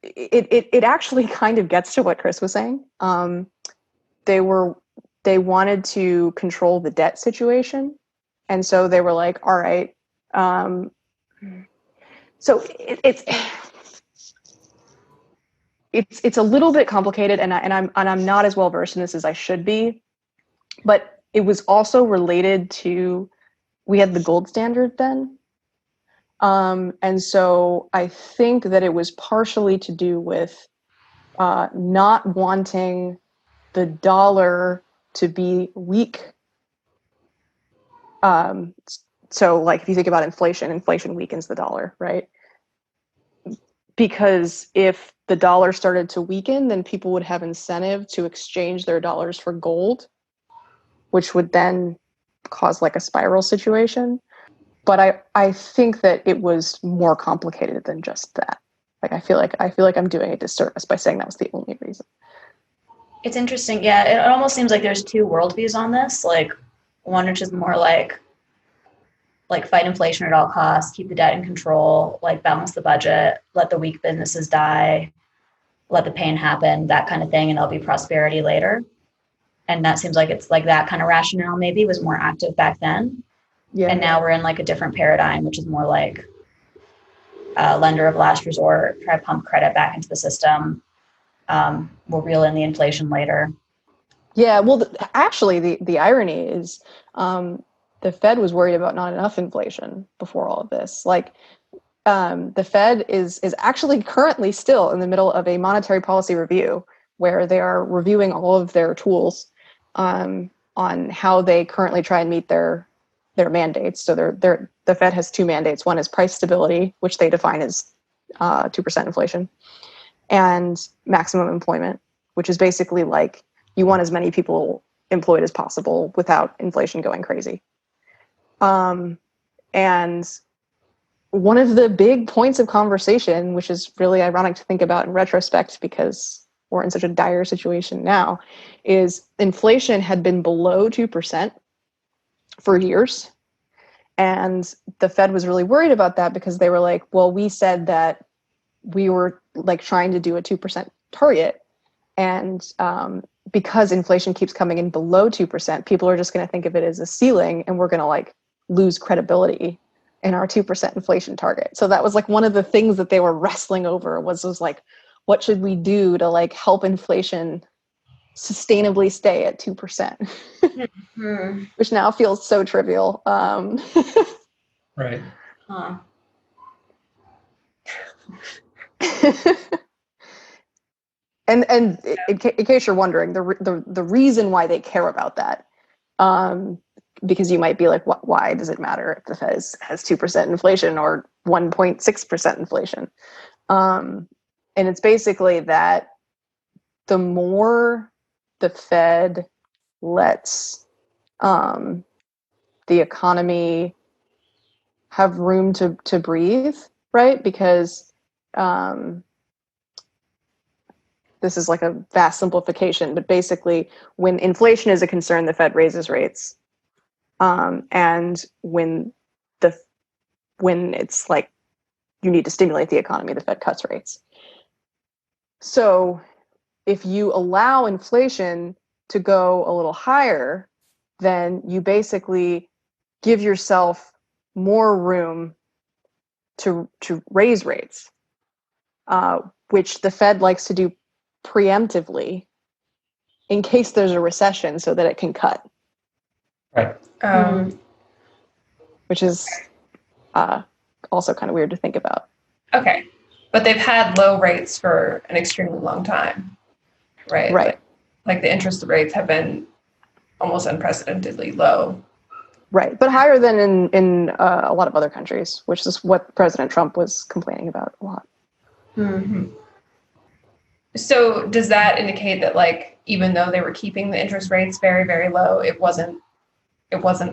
it actually kind of gets to what Chris was saying. They wanted to control the debt situation, and so they were like, all right. So it's a little bit complicated, and I'm not as well versed in this as I should be, but it was also related to, we had the gold standard then. And so I think that it was partially to do with not wanting the dollar to be weak. So if you think about inflation weakens the dollar, right? Because if the dollar started to weaken, then people would have incentive to exchange their dollars for gold, which would then cause a spiral situation. But I think that it was more complicated than just that. I feel like I'm doing a disservice by saying that was the only reason. It's interesting. Yeah, it almost seems like there's two worldviews on this. One which is more like fight inflation at all costs, keep the debt in control, balance the budget, let the weak businesses die. let the pain happen, that kind of thing, and there'll be prosperity later. And that seems like it's like that kind of rationale maybe was more active back then. Yeah. And now we're in like a different paradigm, which is more like lender of last resort, try to pump credit back into the system. We'll reel in the inflation later. Yeah, well, actually, the irony is the Fed was worried about not enough inflation before all of this. Like, the Fed is actually currently still in the middle of a monetary policy review where they are reviewing all of their tools on how they currently try and meet their mandates. So the Fed has two mandates. One is price stability, which they define as 2% inflation, and maximum employment, which is basically like you want as many people employed as possible without inflation going crazy. And one of the big points of conversation, which is really ironic to think about in retrospect because we're in such a dire situation now, is inflation had been below 2% for years. And the Fed was really worried about that because they were like, well, we said that we were like trying to do a 2% target. And because inflation keeps coming in below 2%, people are just going to think of it as a ceiling and we're going to like lose credibility in our 2% inflation target. So that was like one of the things that they were wrestling over was like, what should we do to like help inflation sustainably stay at 2%, which now feels so trivial. Right. Huh. And in case you're wondering, the reason why they care about that, because you might be like, why does it matter if the Fed has 2% inflation or 1.6% inflation? And it's basically that the more the Fed lets the economy have room to breathe, right? Because this is like a vast simplification, but basically when inflation is a concern, the Fed raises rates. And when it's like you need to stimulate the economy, the Fed cuts rates. So if you allow inflation to go a little higher, then you basically give yourself more room to raise rates, which the Fed likes to do preemptively in case there's a recession so that it can cut. Right. Which is also kind of weird to think about. Okay. But they've had low rates for an extremely long time, right? Right. Like the interest rates have been almost unprecedentedly low. Right. But higher than in a lot of other countries, which is what President Trump was complaining about a lot. Mm-hmm. So does that indicate that, like, even though they were keeping the interest rates very, very low, it wasn't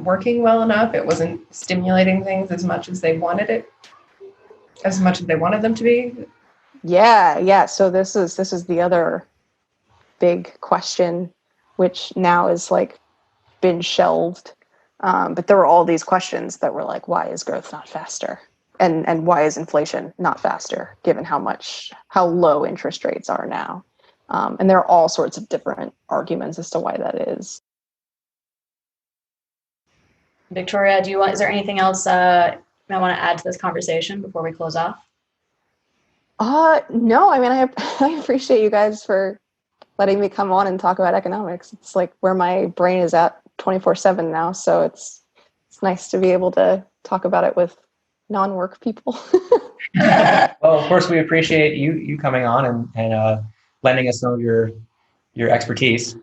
working well enough? It wasn't stimulating things as much as they wanted them to be? Yeah. So this is the other big question, which now is like been shelved. But there were all these questions that were like, why is growth not faster? And why is inflation not faster, given how low interest rates are now? And there are all sorts of different arguments as to why that is. Victoria, is there anything else I want to add to this conversation before we close off? No, I mean, I appreciate you guys for letting me come on and talk about economics. It's like where my brain is at 24/7 now. So it's nice to be able to talk about it with non-work people. Well, of course, we appreciate you coming on and lending us some of your expertise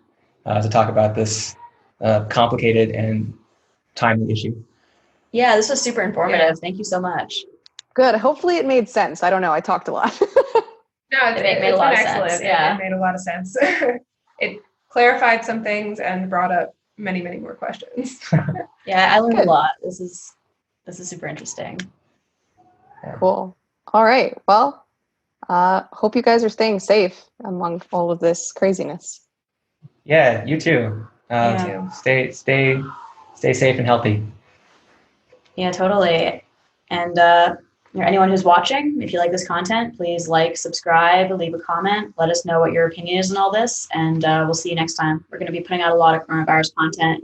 to talk about this complicated and timely issue. Yeah, this was super informative. Yeah. Thank you so much. Good. Hopefully it made sense. I don't know. I talked a lot. No, it made a lot of sense. Yeah. It made a lot of sense. It clarified some things and brought up many, many more questions. Yeah, I learned a lot. This is super interesting. Cool. All right. Well, hope you guys are staying safe among all of this craziness. Yeah, you too. Stay safe and healthy. Yeah, totally. And anyone who's watching, if you like this content, please like, subscribe, leave a comment. Let us know what your opinion is on all this, and we'll see you next time. We're going to be putting out a lot of coronavirus content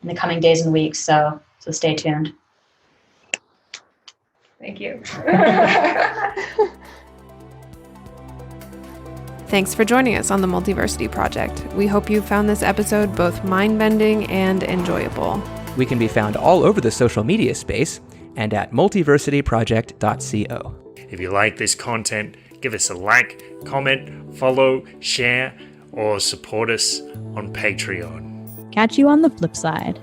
in the coming days and weeks, so stay tuned. Thank you. Thanks for joining us on the Multiversity Project. We hope you found this episode both mind-bending and enjoyable. We can be found all over the social media space and at multiversityproject.co. If you like this content, give us a like, comment, follow, share, or support us on Patreon. Catch you on the flip side.